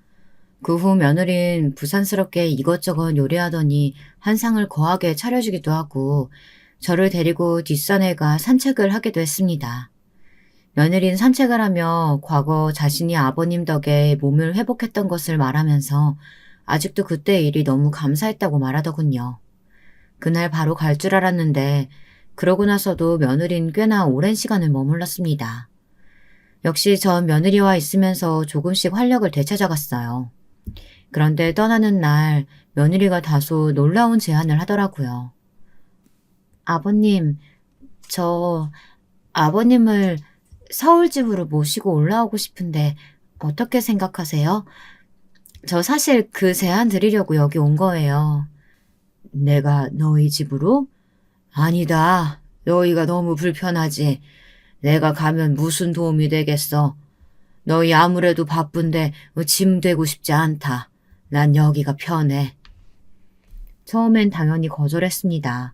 그 후 며느린 부산스럽게 이것저것 요리하더니 한 상을 거하게 차려주기도 하고 저를 데리고 뒷산에 가 산책을 하기도 했습니다. 며느린 산책을 하며 과거 자신이 아버님 덕에 몸을 회복했던 것을 말하면서 아직도 그때 일이 너무 감사했다고 말하더군요. 그날 바로 갈 줄 알았는데 그러고 나서도 며느린 꽤나 오랜 시간을 머물렀습니다. 역시 전 며느리와 있으면서 조금씩 활력을 되찾아갔어요. 그런데 떠나는 날 며느리가 다소 놀라운 제안을 하더라고요. 아버님, 저 아버님을 서울 집으로 모시고 올라오고 싶은데 어떻게 생각하세요? 저 사실 그 제안 드리려고 여기 온 거예요. 내가 너희 집으로? 아니다. 너희가 너무 불편하지. 내가 가면 무슨 도움이 되겠어. 너희 아무래도 바쁜데 짐 되고 싶지 않다. 난 여기가 편해. 처음엔 당연히 거절했습니다.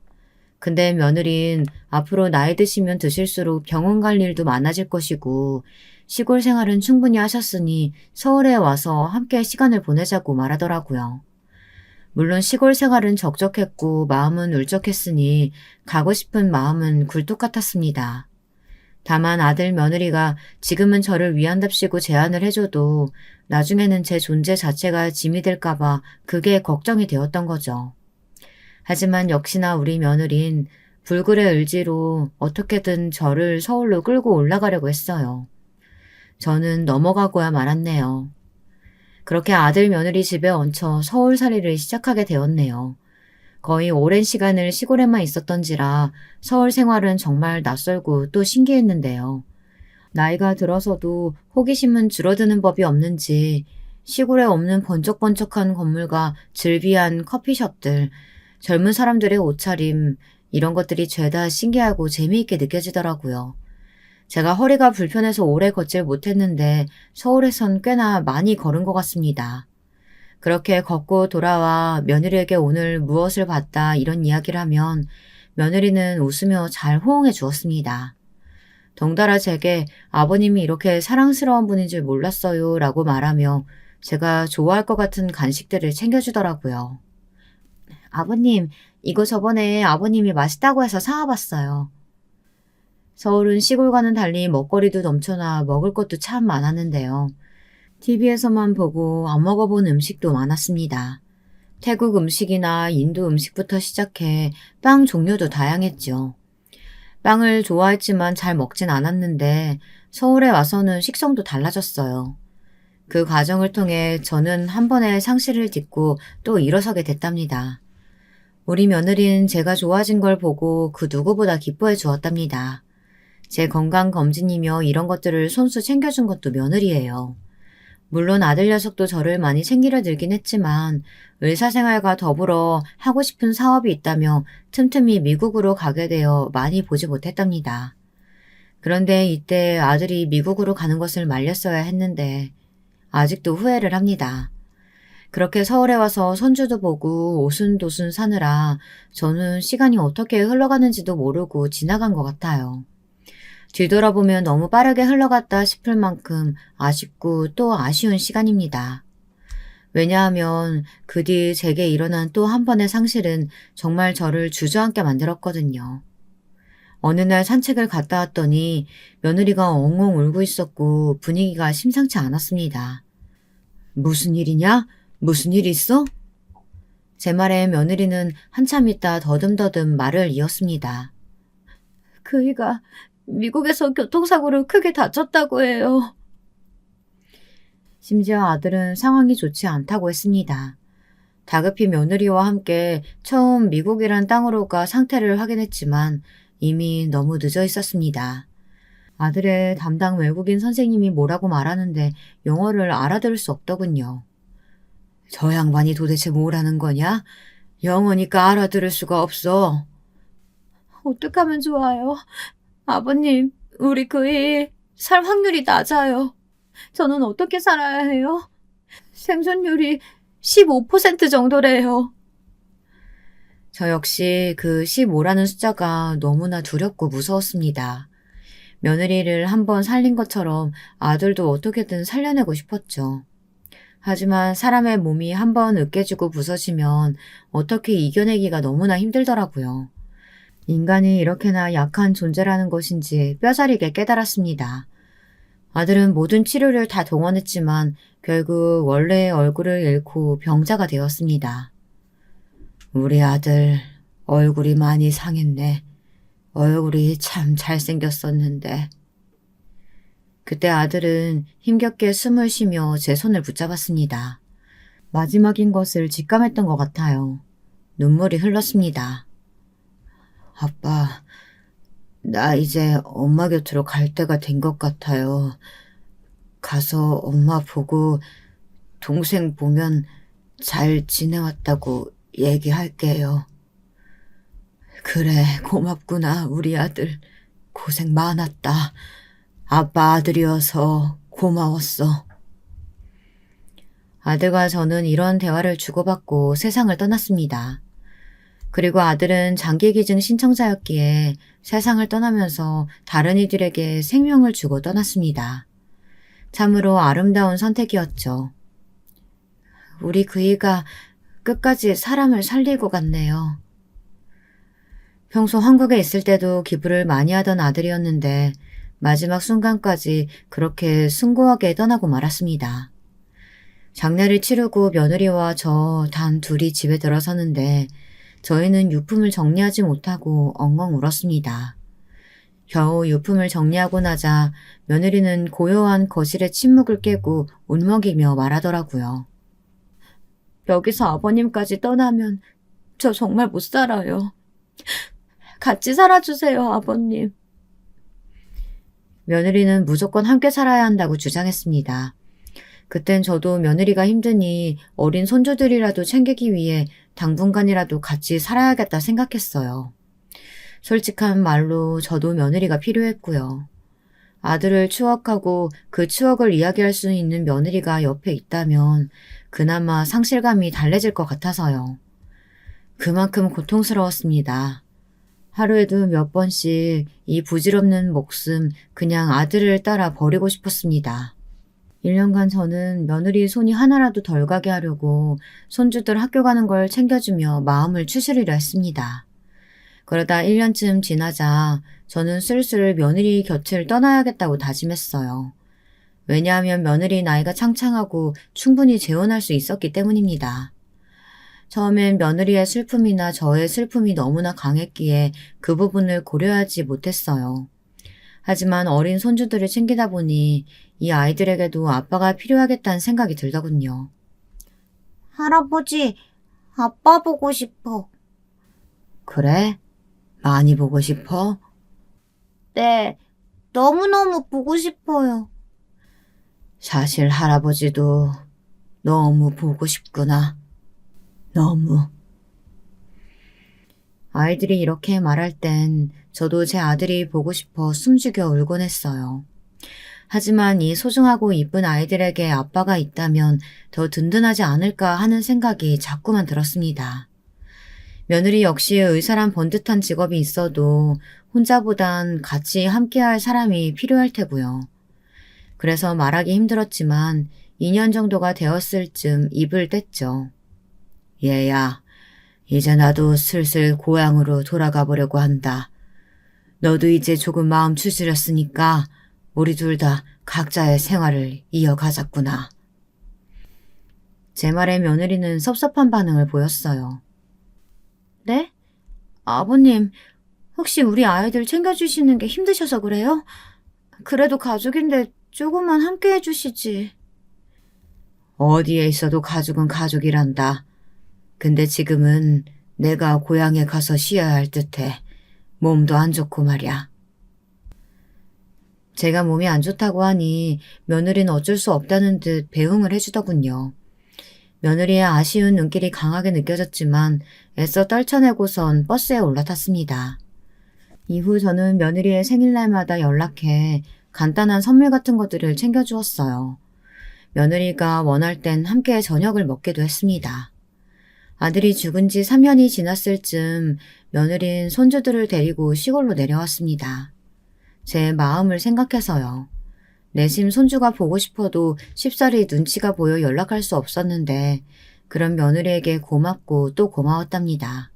근데 며느린 앞으로 나이 드시면 드실수록 병원 갈 일도 많아질 것이고 시골 생활은 충분히 하셨으니 서울에 와서 함께 시간을 보내자고 말하더라고요. 물론 시골 생활은 적적했고 마음은 울적했으니 가고 싶은 마음은 굴뚝 같았습니다. 다만 아들 며느리가 지금은 저를 위한답시고 제안을 해줘도 나중에는 제 존재 자체가 짐이 될까봐 그게 걱정이 되었던 거죠. 하지만 역시나 우리 며느린 불굴의 의지로 어떻게든 저를 서울로 끌고 올라가려고 했어요. 저는 넘어가고야 말았네요. 그렇게 아들 며느리 집에 얹혀 서울살이를 시작하게 되었네요. 거의 오랜 시간을 시골에만 있었던지라 서울 생활은 정말 낯설고 또 신기했는데요. 나이가 들어서도 호기심은 줄어드는 법이 없는지 시골에 없는 번쩍번쩍한 건물과 즐비한 커피숍들, 젊은 사람들의 옷차림, 이런 것들이 죄다 신기하고 재미있게 느껴지더라고요. 제가 허리가 불편해서 오래 걷질 못했는데 서울에선 꽤나 많이 걸은 것 같습니다. 그렇게 걷고 돌아와 며느리에게 오늘 무엇을 봤다 이런 이야기를 하면 며느리는 웃으며 잘 호응해 주었습니다. 덩달아 제게 아버님이 이렇게 사랑스러운 분인 줄 몰랐어요 라고 말하며 제가 좋아할 것 같은 간식들을 챙겨주더라고요. 아버님, 이거 저번에 아버님이 맛있다고 해서 사와봤어요. 서울은 시골과는 달리 먹거리도 넘쳐나 먹을 것도 참 많았는데요. TV에서만 보고 안 먹어본 음식도 많았습니다. 태국 음식이나 인도 음식부터 시작해 빵 종류도 다양했죠. 빵을 좋아했지만 잘 먹진 않았는데 서울에 와서는 식성도 달라졌어요. 그 과정을 통해 저는 한 번의 상실을 딛고 또 일어서게 됐답니다. 우리 며느리는 제가 좋아진 걸 보고 그 누구보다 기뻐해 주었답니다. 제 건강검진이며 이런 것들을 손수 챙겨준 것도 며느리예요. 물론 아들 녀석도 저를 많이 챙기려 들긴 했지만 의사생활과 더불어 하고 싶은 사업이 있다며 틈틈이 미국으로 가게 되어 많이 보지 못했답니다. 그런데 이때 아들이 미국으로 가는 것을 말렸어야 했는데 아직도 후회를 합니다. 그렇게 서울에 와서 손주도 보고 오순도순 사느라 저는 시간이 어떻게 흘러가는지도 모르고 지나간 것 같아요. 뒤돌아보면 너무 빠르게 흘러갔다 싶을 만큼 아쉽고 또 아쉬운 시간입니다. 왜냐하면 그 뒤 제게 일어난 또 한 번의 상실은 정말 저를 주저앉게 만들었거든요. 어느 날 산책을 갔다 왔더니 며느리가 엉엉 울고 있었고 분위기가 심상치 않았습니다. 무슨 일이냐? 무슨 일 있어? 제 말에 며느리는 한참 있다 더듬더듬 말을 이었습니다. 그이가 미국에서 교통사고로 크게 다쳤다고 해요. 심지어 아들은 상황이 좋지 않다고 했습니다. 다급히 며느리와 함께 처음 미국이란 땅으로 가 상태를 확인했지만 이미 너무 늦어 있었습니다. 아들의 담당 외국인 선생님이 뭐라고 말하는데 영어를 알아들을 수 없더군요. 저 양반이 도대체 뭐라는 거냐? 영어니까 알아들을 수가 없어. 어떡하면 좋아요? 아버님, 우리 그이 살 확률이 낮아요. 저는 어떻게 살아야 해요? 생존율이 15% 정도래요. 저 역시 그 15라는 숫자가 너무나 두렵고 무서웠습니다. 며느리를 한번 살린 것처럼 아들도 어떻게든 살려내고 싶었죠. 하지만 사람의 몸이 한번 으깨지고 부서지면 어떻게 이겨내기가 너무나 힘들더라고요. 인간이 이렇게나 약한 존재라는 것인지 뼈저리게 깨달았습니다. 아들은 모든 치료를 다 동원했지만 결국 원래의 얼굴을 잃고 병자가 되었습니다. 우리 아들 얼굴이 많이 상했네. 얼굴이 참 잘생겼었는데. 그때 아들은 힘겹게 숨을 쉬며 제 손을 붙잡았습니다. 마지막인 것을 직감했던 것 같아요. 눈물이 흘렀습니다. 아빠, 나 이제 엄마 곁으로 갈 때가 된 것 같아요. 가서 엄마 보고 동생 보면 잘 지내왔다고 얘기할게요. 그래, 고맙구나, 우리 아들. 고생 많았다. 아빠 아들이어서 고마웠어. 아들과 저는 이런 대화를 주고받고 세상을 떠났습니다. 그리고 아들은 장기기증 신청자였기에 세상을 떠나면서 다른 이들에게 생명을 주고 떠났습니다. 참으로 아름다운 선택이었죠. 우리 그이가 끝까지 사람을 살리고 갔네요. 평소 한국에 있을 때도 기부를 많이 하던 아들이었는데 마지막 순간까지 그렇게 숭고하게 떠나고 말았습니다. 장례를 치르고 며느리와 저 단 둘이 집에 들어서는데 저희는 유품을 정리하지 못하고 엉엉 울었습니다. 겨우 유품을 정리하고 나자 며느리는 고요한 거실의 침묵을 깨고 울먹이며 말하더라고요. 여기서 아버님까지 떠나면 저 정말 못 살아요. 같이 살아주세요, 아버님. 며느리는 무조건 함께 살아야 한다고 주장했습니다. 그땐 저도 며느리가 힘드니 어린 손주들이라도 챙기기 위해 당분간이라도 같이 살아야겠다 생각했어요. 솔직한 말로 저도 며느리가 필요했고요. 아들을 추억하고 그 추억을 이야기할 수 있는 며느리가 옆에 있다면 그나마 상실감이 달래질 것 같아서요. 그만큼 고통스러웠습니다. 하루에도 몇 번씩 이 부질없는 목숨 그냥 아들을 따라 버리고 싶었습니다. 1년간 저는 며느리 손이 하나라도 덜 가게 하려고 손주들 학교 가는 걸 챙겨주며 마음을 추스리려 했습니다. 그러다 1년쯤 지나자 저는 슬슬 며느리 곁을 떠나야겠다고 다짐했어요. 왜냐하면 며느리 나이가 창창하고 충분히 재혼할 수 있었기 때문입니다. 처음엔 며느리의 슬픔이나 저의 슬픔이 너무나 강했기에 그 부분을 고려하지 못했어요. 하지만 어린 손주들을 챙기다 보니 이 아이들에게도 아빠가 필요하겠다는 생각이 들더군요. 할아버지, 아빠 보고 싶어. 그래? 많이 보고 싶어? 네, 너무너무 보고 싶어요. 사실 할아버지도 너무 보고 싶구나. 너무. 아이들이 이렇게 말할 땐 저도 제 아들이 보고 싶어 숨죽여 울곤 했어요. 하지만 이 소중하고 이쁜 아이들에게 아빠가 있다면 더 든든하지 않을까 하는 생각이 자꾸만 들었습니다. 며느리 역시 의사란 번듯한 직업이 있어도 혼자보단 같이 함께할 사람이 필요할 테고요. 그래서 말하기 힘들었지만 2년 정도가 되었을 쯤 입을 뗐죠. 얘야, 이제 나도 슬슬 고향으로 돌아가 보려고 한다. 너도 이제 조금 마음 추스렸으니까 우리 둘 다 각자의 생활을 이어가자꾸나. 제 말에 며느리는 섭섭한 반응을 보였어요. 네? 아버님, 혹시 우리 아이들 챙겨주시는 게 힘드셔서 그래요? 그래도 가족인데 조금만 함께 해주시지. 어디에 있어도 가족은 가족이란다. 근데 지금은 내가 고향에 가서 쉬어야 할 듯해. 몸도 안 좋고 말이야. 제가 몸이 안 좋다고 하니 며느리는 어쩔 수 없다는 듯 배웅을 해주더군요. 며느리의 아쉬운 눈길이 강하게 느껴졌지만 애써 떨쳐내고선 버스에 올라탔습니다. 이후 저는 며느리의 생일날마다 연락해 간단한 선물 같은 것들을 챙겨주었어요. 며느리가 원할 땐 함께 저녁을 먹기도 했습니다. 아들이 죽은 지 3년이 지났을 즈음 며느린 손주들을 데리고 시골로 내려왔습니다. 제 마음을 생각해서요. 내심 손주가 보고 싶어도 쉽사리 눈치가 보여 연락할 수 없었는데 그런 며느리에게 고맙고 또 고마웠답니다.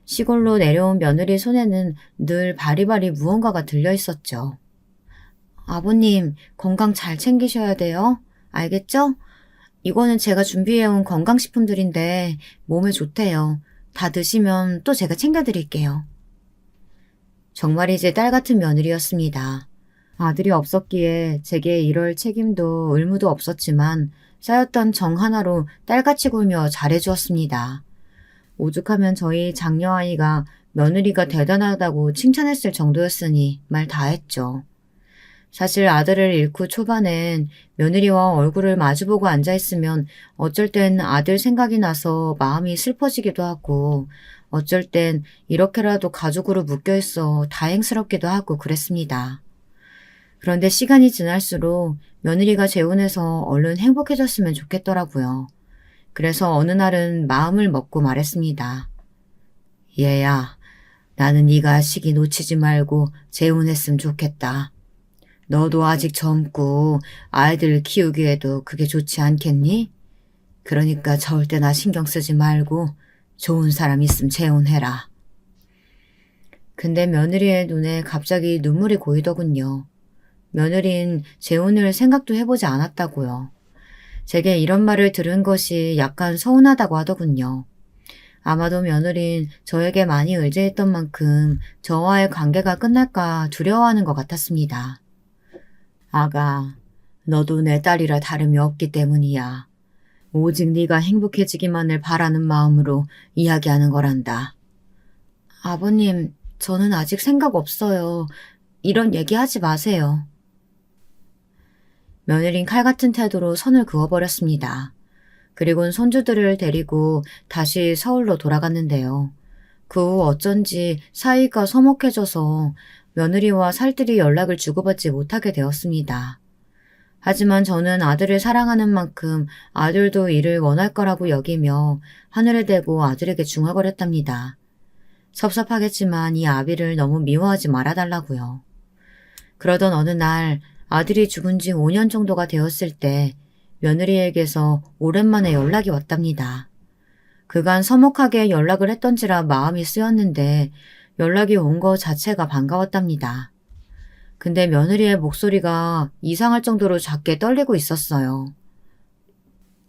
시골로 내려온 며느리 손에는 늘 바리바리 무언가가 들려 있었죠. 아버님, 건강 잘 챙기셔야 돼요. 알겠죠? 이거는 제가 준비해온 건강식품들인데 몸에 좋대요. 다 드시면 또 제가 챙겨드릴게요. 정말이지 딸 같은 며느리였습니다. 아들이 없었기에 제게 이럴 책임도 의무도 없었지만 쌓였던 정 하나로 딸같이 굴며 잘해주었습니다. 오죽하면 저희 장녀아이가 며느리가 대단하다고 칭찬했을 정도였으니 말 다 했죠. 사실 아들을 잃고 초반엔 며느리와 얼굴을 마주보고 앉아있으면 어쩔 땐 아들 생각이 나서 마음이 슬퍼지기도 하고 어쩔 땐 이렇게라도 가족으로 묶여있어 다행스럽기도 하고 그랬습니다. 그런데 시간이 지날수록 며느리가 재혼해서 얼른 행복해졌으면 좋겠더라고요. 그래서 어느 날은 마음을 먹고 말했습니다. 얘야, 나는 네가 시기 놓치지 말고 재혼했으면 좋겠다. 너도 아직 젊고 아이들 키우기에도 그게 좋지 않겠니? 그러니까 절대 나 신경 쓰지 말고 좋은 사람 있으면 재혼해라. 근데 며느리의 눈에 갑자기 눈물이 고이더군요. 며느린 재혼을 생각도 해보지 않았다고요. 제게 이런 말을 들은 것이 약간 서운하다고 하더군요. 아마도 며느린 저에게 많이 의지했던 만큼 저와의 관계가 끝날까 두려워하는 것 같았습니다. 아가, 너도 내 딸이라 다름이 없기 때문이야. 오직 네가 행복해지기만을 바라는 마음으로 이야기하는 거란다. 아버님, 저는 아직 생각 없어요. 이런 얘기하지 마세요. 며느린 칼 같은 태도로 선을 그어버렸습니다. 그리고는 손주들을 데리고 다시 서울로 돌아갔는데요. 그 후 어쩐지 사이가 서먹해져서 며느리와 살뜰히 연락을 주고받지 못하게 되었습니다. 하지만 저는 아들을 사랑하는 만큼 아들도 이를 원할 거라고 여기며 하늘에 대고 아들에게 중얼거렸답니다. 섭섭하겠지만 이 아비를 너무 미워하지 말아달라고요. 그러던 어느 날 아들이 죽은 지 5년 정도가 되었을 때 며느리에게서 오랜만에 연락이 왔답니다. 그간 서먹하게 연락을 했던지라 마음이 쓰였는데 연락이 온 거 자체가 반가웠답니다. 근데 며느리의 목소리가 이상할 정도로 작게 떨리고 있었어요.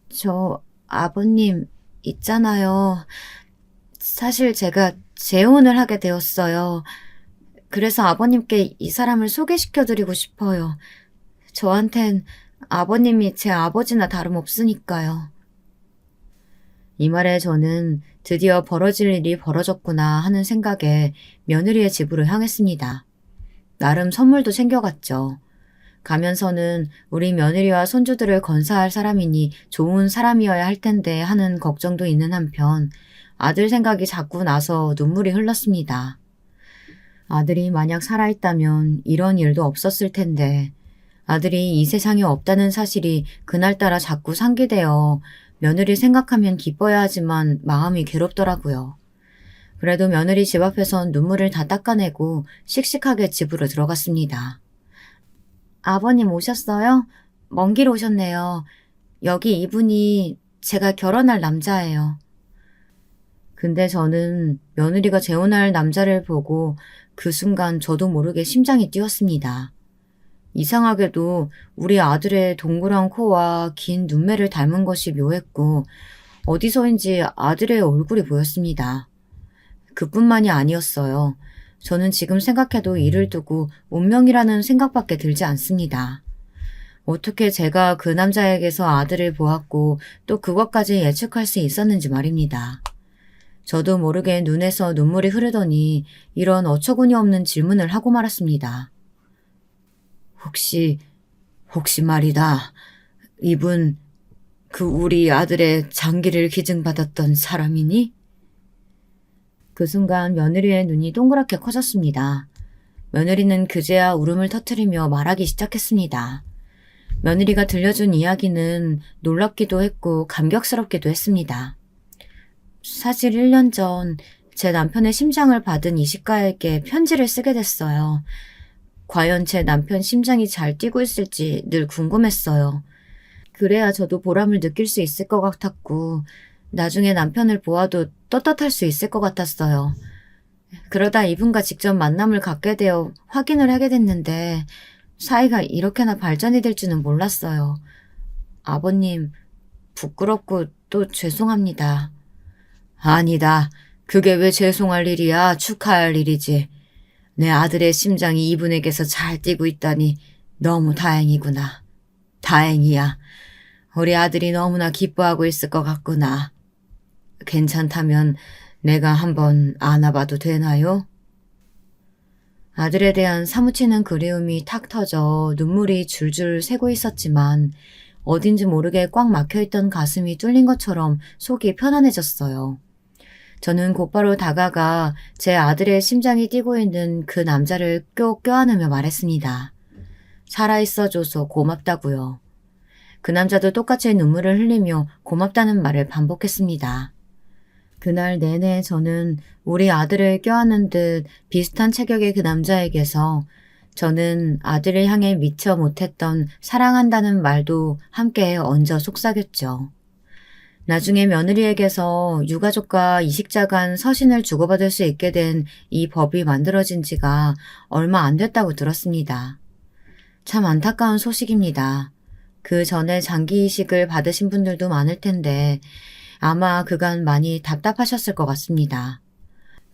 저 아버님 있잖아요. 사실 제가 재혼을 하게 되었어요. 그래서 아버님께 이 사람을 소개시켜드리고 싶어요. 저한텐 아버님이 제 아버지나 다름없으니까요. 이 말에 저는 드디어 벌어질 일이 벌어졌구나 하는 생각에 며느리의 집으로 향했습니다. 나름 선물도 챙겨갔죠. 가면서는 우리 며느리와 손주들을 건사할 사람이니 좋은 사람이어야 할 텐데 하는 걱정도 있는 한편 아들 생각이 자꾸 나서 눈물이 흘렀습니다. 아들이 만약 살아있다면 이런 일도 없었을 텐데 아들이 이 세상에 없다는 사실이 그날따라 자꾸 상기되어 며느리 생각하면 기뻐야 하지만 마음이 괴롭더라고요. 그래도 며느리 집 앞에선 눈물을 다 닦아내고 씩씩하게 집으로 들어갔습니다. 아버님 오셨어요? 먼 길 오셨네요. 여기 이분이 제가 결혼할 남자예요. 근데 저는 며느리가 재혼할 남자를 보고 그 순간 저도 모르게 심장이 뛰었습니다. 이상하게도 우리 아들의 동그란 코와 긴 눈매를 닮은 것이 묘했고 어디서인지 아들의 얼굴이 보였습니다. 그뿐만이 아니었어요. 저는 지금 생각해도 이를 두고 운명이라는 생각밖에 들지 않습니다. 어떻게 제가 그 남자에게서 아들을 보았고 또 그것까지 예측할 수 있었는지 말입니다. 저도 모르게 눈에서 눈물이 흐르더니 이런 어처구니 없는 질문을 하고 말았습니다. 혹시 말이다. 이분 우리 아들의 장기를 기증받았던 사람이니? 그 순간 며느리의 눈이 동그랗게 커졌습니다. 며느리는 그제야 울음을 터뜨리며 말하기 시작했습니다. 며느리가 들려준 이야기는 놀랍기도 했고 감격스럽기도 했습니다. 사실 1년 전 제 남편의 심장을 받은 이식가에게 편지를 쓰게 됐어요. 과연 제 남편 심장이 잘 뛰고 있을지 늘 궁금했어요. 그래야 저도 보람을 느낄 수 있을 것 같았고 나중에 남편을 보아도 떳떳할 수 있을 것 같았어요. 그러다 이분과 직접 만남을 갖게 되어 확인을 하게 됐는데 사이가 이렇게나 발전이 될 줄은 몰랐어요. 아버님, 부끄럽고 또 죄송합니다. 아니다. 그게 왜 죄송할 일이야. 축하할 일이지. 내 아들의 심장이 이분에게서 잘 뛰고 있다니 너무 다행이구나. 다행이야. 우리 아들이 너무나 기뻐하고 있을 것 같구나. 괜찮다면 내가 한번 안아봐도 되나요? 아들에 대한 사무치는 그리움이 탁 터져 눈물이 줄줄 새고 있었지만 어딘지 모르게 꽉 막혀있던 가슴이 뚫린 것처럼 속이 편안해졌어요. 저는 곧바로 다가가 제 아들의 심장이 뛰고 있는 그 남자를 껴안으며 말했습니다. 살아있어줘서 고맙다고요. 그 남자도 똑같이 눈물을 흘리며 고맙다는 말을 반복했습니다. 그날 내내 저는 우리 아들을 껴안는 듯 비슷한 체격의 그 남자에게서 저는 아들을 향해 미처 못했던 사랑한다는 말도 함께 얹어 속삭였죠. 나중에 며느리에게서 유가족과 이식자 간 서신을 주고받을 수 있게 된 이 법이 만들어진 지가 얼마 안 됐다고 들었습니다. 참 안타까운 소식입니다. 그 전에 장기 이식을 받으신 분들도 많을 텐데 아마 그간 많이 답답하셨을 것 같습니다.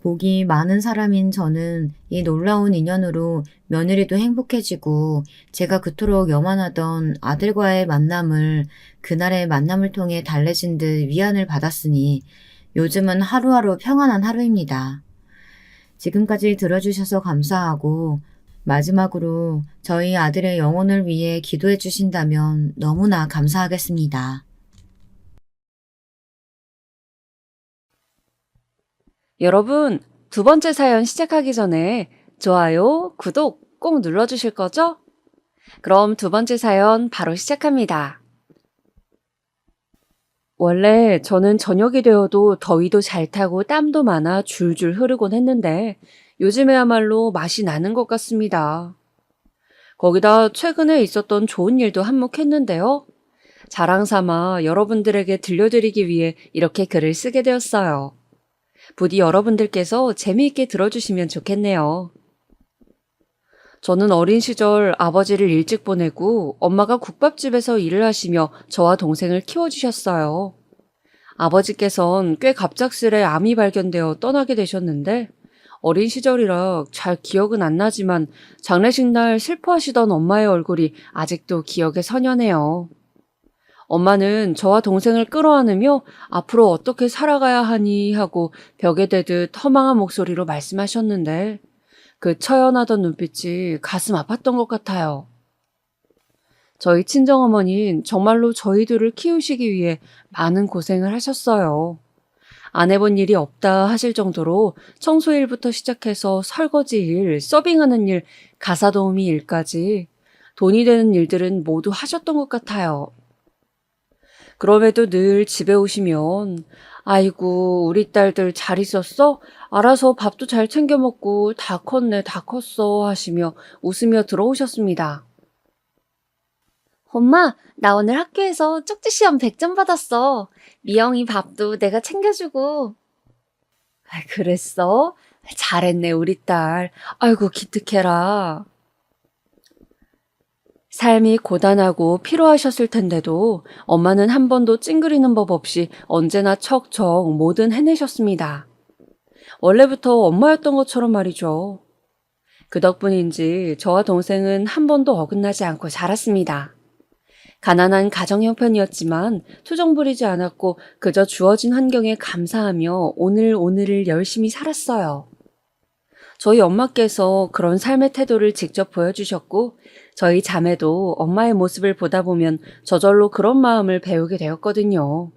복이 많은 사람인 저는 이 놀라운 인연으로 며느리도 행복해지고 제가 그토록 염원하던 아들과의 만남을 그날의 만남을 통해 달래진 듯 위안을 받았으니 요즘은 하루하루 평안한 하루입니다. 지금까지 들어주셔서 감사하고 마지막으로 저희 아들의 영혼을 위해 기도해 주신다면 너무나 감사하겠습니다. 여러분, 두 번째 사연 시작하기 전에 좋아요, 구독 꼭 눌러주실 거죠? 그럼 두 번째 사연 바로 시작합니다. 원래 저는 저녁이 되어도 더위도 잘 타고 땀도 많아 줄줄 흐르곤 했는데 요즘에야말로 맛이 나는 것 같습니다. 거기다 최근에 있었던 좋은 일도 한몫했는데요. 자랑 삼아 여러분들에게 들려드리기 위해 이렇게 글을 쓰게 되었어요. 부디 여러분들께서 재미있게 들어주시면 좋겠네요. 저는 어린 시절 아버지를 일찍 보내고 엄마가 국밥집에서 일을 하시며 저와 동생을 키워주셨어요. 아버지께선 꽤 갑작스레 암이 발견되어 떠나게 되셨는데 어린 시절이라 잘 기억은 안 나지만 장례식 날 슬퍼하시던 엄마의 얼굴이 아직도 기억에 선연해요. 엄마는 저와 동생을 끌어안으며 앞으로 어떻게 살아가야 하니 하고 벽에 대듯 허망한 목소리로 말씀하셨는데 그 처연하던 눈빛이 가슴 아팠던 것 같아요. 저희 친정어머니는 정말로 저희들을 키우시기 위해 많은 고생을 하셨어요. 안 해본 일이 없다 하실 정도로 청소일부터 시작해서 설거지일, 서빙하는 일, 가사 도우미 일까지 돈이 되는 일들은 모두 하셨던 것 같아요. 그럼에도 늘 집에 오시면 아이고 우리 딸들 잘 있었어? 알아서 밥도 잘 챙겨 먹고 다 컸네 다 컸어 하시며 웃으며 들어오셨습니다. 엄마, 나 오늘 학교에서 쪽지 시험 100점 받았어. 미영이 밥도 내가 챙겨주고. 그랬어? 잘했네 우리 딸. 아이고 기특해라. 삶이 고단하고 피로하셨을 텐데도 엄마는 한 번도 찡그리는 법 없이 언제나 척척 뭐든 해내셨습니다. 원래부터 엄마였던 것처럼 말이죠. 그 덕분인지 저와 동생은 한 번도 어긋나지 않고 자랐습니다. 가난한 가정 형편이었지만 투정 부리지 않았고 그저 주어진 환경에 감사하며 오늘을 열심히 살았어요. 저희 엄마께서 그런 삶의 태도를 직접 보여주셨고 저희 자매도 엄마의 모습을 보다 보면 저절로 그런 마음을 배우게 되었거든요.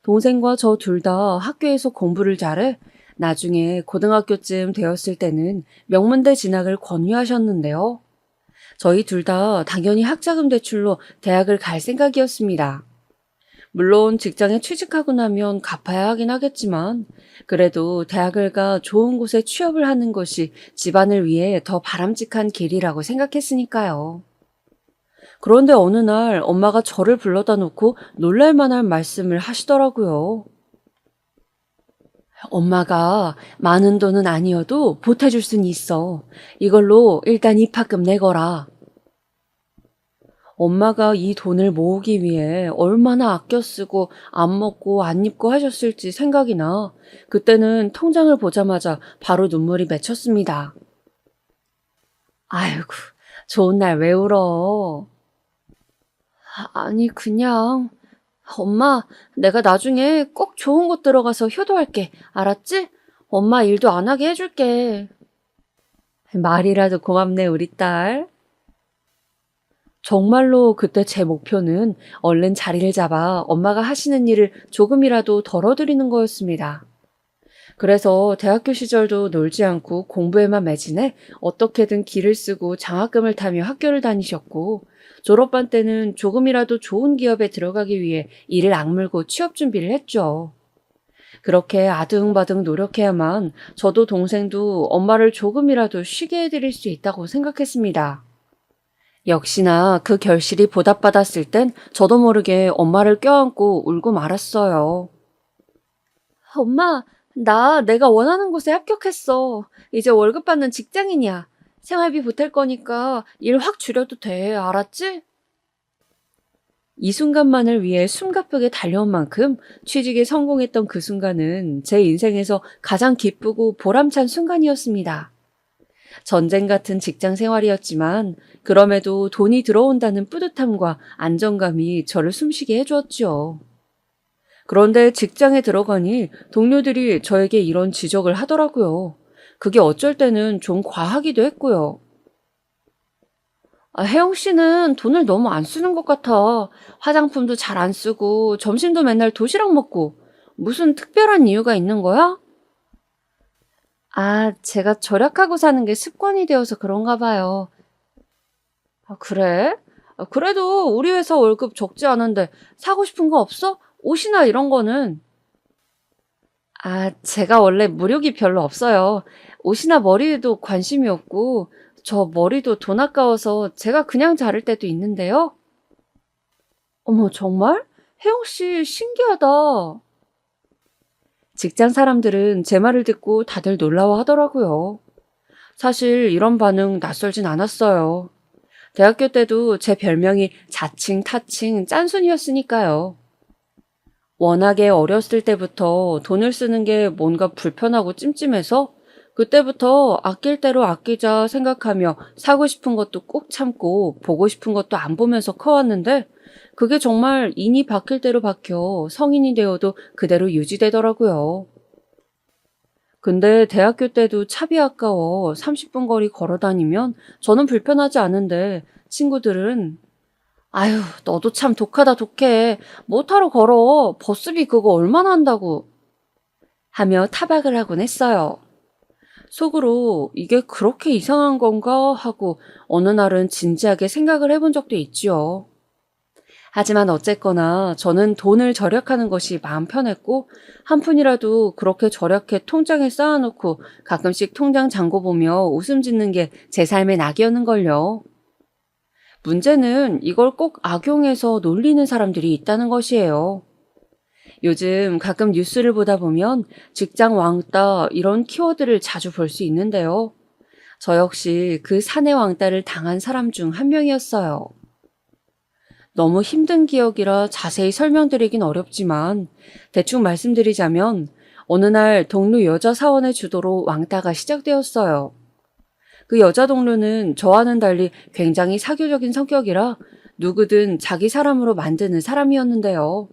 동생과 저 둘 다 학교에서 공부를 잘해 나중에 고등학교쯤 되었을 때는 명문대 진학을 권유하셨는데요. 저희 둘 다 당연히 학자금 대출로 대학을 갈 생각이었습니다. 물론 직장에 취직하고 나면 갚아야 하긴 하겠지만 그래도 대학을 가 좋은 곳에 취업을 하는 것이 집안을 위해 더 바람직한 길이라고 생각했으니까요. 그런데 어느 날 엄마가 저를 불러다 놓고 놀랄 만한 말씀을 하시더라고요. 엄마가 많은 돈은 아니어도 보태줄 순 있어. 이걸로 일단 입학금 내거라. 엄마가 이 돈을 모으기 위해 얼마나 아껴 쓰고 안 먹고 안 입고 하셨을지 생각이 나 그때는 통장을 보자마자 바로 눈물이 맺혔습니다. 아이고, 좋은 날 왜 울어? 아니, 그냥 엄마, 내가 나중에 꼭 좋은 곳 들어가서 효도할게. 알았지? 엄마 일도 안 하게 해줄게. 말이라도 고맙네, 우리 딸. 정말로 그때 제 목표는 얼른 자리를 잡아 엄마가 하시는 일을 조금이라도 덜어드리는 거였습니다. 그래서 대학교 시절도 놀지 않고 공부에만 매진해 어떻게든 길을 쓰고 장학금을 타며 학교를 다니셨고 졸업반 때는 조금이라도 좋은 기업에 들어가기 위해 이를 악물고 취업 준비를 했죠. 그렇게 아등바등 노력해야만 저도 동생도 엄마를 조금이라도 쉬게 해드릴 수 있다고 생각했습니다. 역시나 그 결실이 보답받았을 땐 저도 모르게 엄마를 껴안고 울고 말았어요. 엄마, 내가 원하는 곳에 합격했어. 이제 월급 받는 직장인이야. 생활비 보탤 거니까 일 확 줄여도 돼. 알았지? 이 순간만을 위해 숨가쁘게 달려온 만큼 취직에 성공했던 그 순간은 제 인생에서 가장 기쁘고 보람찬 순간이었습니다. 전쟁 같은 직장 생활이었지만 그럼에도 돈이 들어온다는 뿌듯함과 안정감이 저를 숨쉬게 해주었죠. 그런데 직장에 들어가니 동료들이 저에게 이런 지적을 하더라고요. 그게 어쩔 때는 좀 과하기도 했고요. 혜영 씨는 돈을 너무 안 쓰는 것 같아. 화장품도 잘 안 쓰고 점심도 맨날 도시락 먹고 무슨 특별한 이유가 있는 거야? 제가 절약하고 사는 게 습관이 되어서 그런가 봐요. 그래? 그래도 우리 회사 월급 적지 않은데 사고 싶은 거 없어? 옷이나 이런 거는. 제가 원래 물욕이 별로 없어요. 옷이나 머리에도 관심이 없고 저 머리도 돈 아까워서 제가 그냥 자를 때도 있는데요. 어머, 정말? 혜영 씨 신기하다. 직장 사람들은 제 말을 듣고 다들 놀라워 하더라고요. 사실 이런 반응 낯설진 않았어요. 대학교 때도 제 별명이 자칭, 타칭, 짠순이었으니까요. 워낙에 어렸을 때부터 돈을 쓰는 게 뭔가 불편하고 찜찜해서 그때부터 아낄 대로 아끼자 생각하며 사고 싶은 것도 꼭 참고 보고 싶은 것도 안 보면서 커왔는데 그게 정말 인이 바뀔 대로 박혀 성인이 되어도 그대로 유지되더라고요. 근데 대학교 때도 차비 아까워 30분 거리 걸어 다니면 저는 불편하지 않은데 친구들은 아유, 너도 참 독하다 독해. 뭐하러 걸어. 버스비 그거 얼마나 한다고. 하며 타박을 하곤 했어요. 속으로 이게 그렇게 이상한 건가 하고 어느 날은 진지하게 생각을 해본 적도 있지요. 하지만 어쨌거나 저는 돈을 절약하는 것이 마음 편했고 한 푼이라도 그렇게 절약해 통장에 쌓아놓고 가끔씩 통장 잔고 보며 웃음 짓는 게 제 삶의 낙이었는걸요. 문제는 이걸 꼭 악용해서 놀리는 사람들이 있다는 것이에요. 요즘 가끔 뉴스를 보다 보면 직장 왕따 이런 키워드를 자주 볼 수 있는데요. 저 역시 그 사내 왕따를 당한 사람 중 한 명이었어요. 너무 힘든 기억이라 자세히 설명드리긴 어렵지만 대충 말씀드리자면 어느 날 동료 여자 사원의 주도로 왕따가 시작되었어요. 그 여자 동료는 저와는 달리 굉장히 사교적인 성격이라 누구든 자기 사람으로 만드는 사람이었는데요.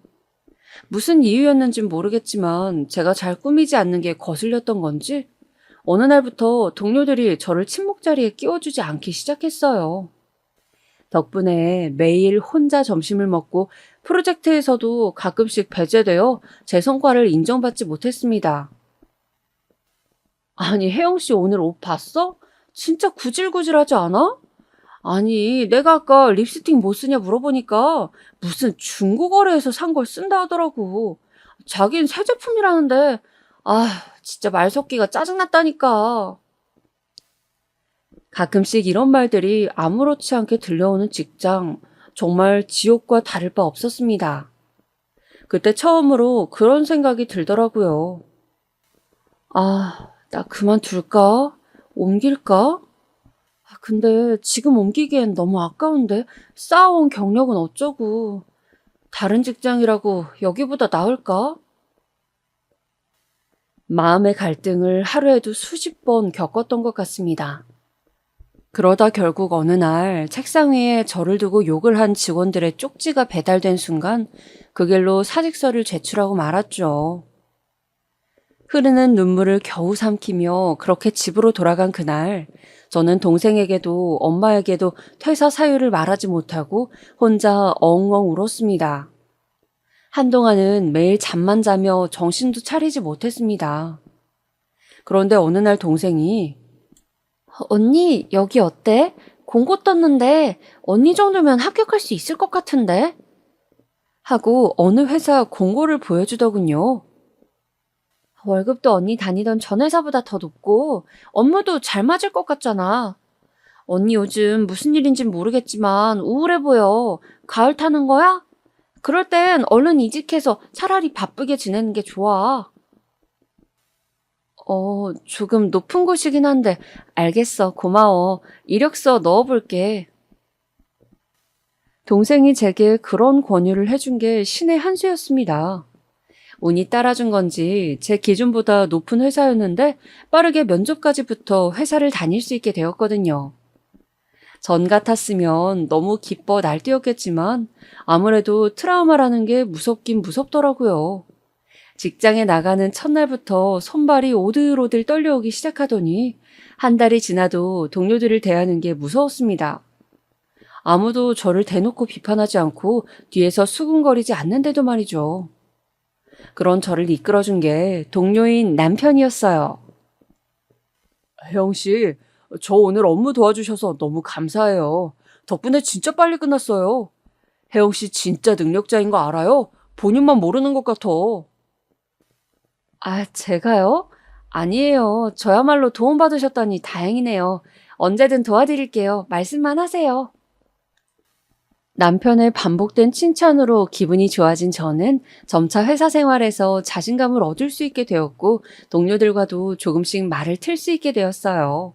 무슨 이유였는진 모르겠지만 제가 잘 꾸미지 않는 게 거슬렸던 건지 어느 날부터 동료들이 저를 친목 자리에 끼워주지 않기 시작했어요. 덕분에 매일 혼자 점심을 먹고 프로젝트에서도 가끔씩 배제되어 제 성과를 인정받지 못했습니다. 아니, 혜영 씨 오늘 옷 봤어? 진짜 구질구질하지 않아? 아니, 내가 아까 립스틱 뭐 쓰냐 물어보니까 무슨 중고거래에서 산 걸 쓴다 하더라고. 자긴 새 제품이라는데, 아, 진짜 말 섞기가 짜증났다니까. 가끔씩 이런 말들이 아무렇지 않게 들려오는 직장, 정말 지옥과 다를 바 없었습니다. 그때 처음으로 그런 생각이 들더라고요. 아, 나 그만둘까? 옮길까? 근데 지금 옮기기엔 너무 아까운데 쌓아온 경력은 어쩌고. 다른 직장이라고 여기보다 나을까? 마음의 갈등을 하루에도 수십 번 겪었던 것 같습니다. 그러다 결국 어느 날 책상 위에 저를 두고 욕을 한 직원들의 쪽지가 배달된 순간 그 길로 사직서를 제출하고 말았죠. 흐르는 눈물을 겨우 삼키며 그렇게 집으로 돌아간 그날, 저는 동생에게도 엄마에게도 퇴사 사유를 말하지 못하고 혼자 엉엉 울었습니다. 한동안은 매일 잠만 자며 정신도 차리지 못했습니다. 그런데 어느 날 동생이 언니, 여기 어때? 공고 떴는데 언니 정도면 합격할 수 있을 것 같은데? 하고 어느 회사 공고를 보여주더군요. 월급도 언니 다니던 전 회사보다 더 높고 업무도 잘 맞을 것 같잖아. 언니 요즘 무슨 일인진 모르겠지만 우울해 보여. 가을 타는 거야? 그럴 땐 얼른 이직해서 차라리 바쁘게 지내는 게 좋아. 조금 높은 곳이긴 한데 알겠어. 고마워. 이력서 넣어볼게. 동생이 제게 그런 권유를 해준 게 신의 한 수였습니다. 운이 따라준 건지 제 기준보다 높은 회사였는데 빠르게 면접까지 붙어 회사를 다닐 수 있게 되었거든요. 전 같았으면 너무 기뻐 날뛰었겠지만 아무래도 트라우마라는 게 무섭긴 무섭더라고요. 직장에 나가는 첫날부터 손발이 오들오들 떨려오기 시작하더니 한 달이 지나도 동료들을 대하는 게 무서웠습니다. 아무도 저를 대놓고 비판하지 않고 뒤에서 수군거리지 않는데도 말이죠. 그런 저를 이끌어준 게 동료인 남편이었어요. 혜영 씨, 저 오늘 업무 도와주셔서 너무 감사해요. 덕분에 진짜 빨리 끝났어요. 혜영 씨 진짜 능력자인 거 알아요? 본인만 모르는 것 같아. 아, 제가요? 아니에요. 저야말로 도움받으셨다니 다행이네요. 언제든 도와드릴게요. 말씀만 하세요. 남편의 반복된 칭찬으로 기분이 좋아진 저는 점차 회사 생활에서 자신감을 얻을 수 있게 되었고 동료들과도 조금씩 말을 틀 수 있게 되었어요.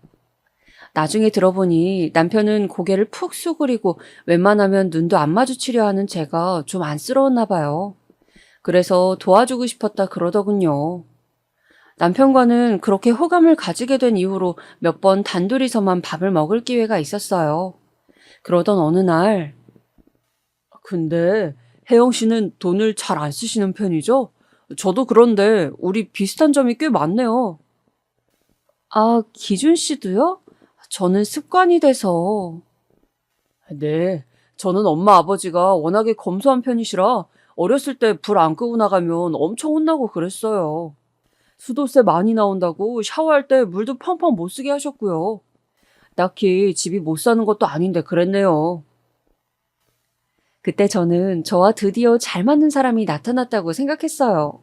나중에 들어보니 남편은 고개를 푹 수그리고 웬만하면 눈도 안 마주치려 하는 제가 좀 안쓰러웠나 봐요. 그래서 도와주고 싶었다 그러더군요. 남편과는 그렇게 호감을 가지게 된 이후로 몇 번 단둘이서만 밥을 먹을 기회가 있었어요. 그러던 어느 날, 근데 혜영 씨는 돈을 잘 안 쓰시는 편이죠? 저도 그런데 우리 비슷한 점이 꽤 많네요. 아, 기준 씨도요? 저는 습관이 돼서. 네, 저는 엄마 아버지가 워낙에 검소한 편이시라 어렸을 때 불 안 끄고 나가면 엄청 혼나고 그랬어요. 수도세 많이 나온다고 샤워할 때 물도 펑펑 못 쓰게 하셨고요. 딱히 집이 못 사는 것도 아닌데 그랬네요. 그때 저는 저와 드디어 잘 맞는 사람이 나타났다고 생각했어요.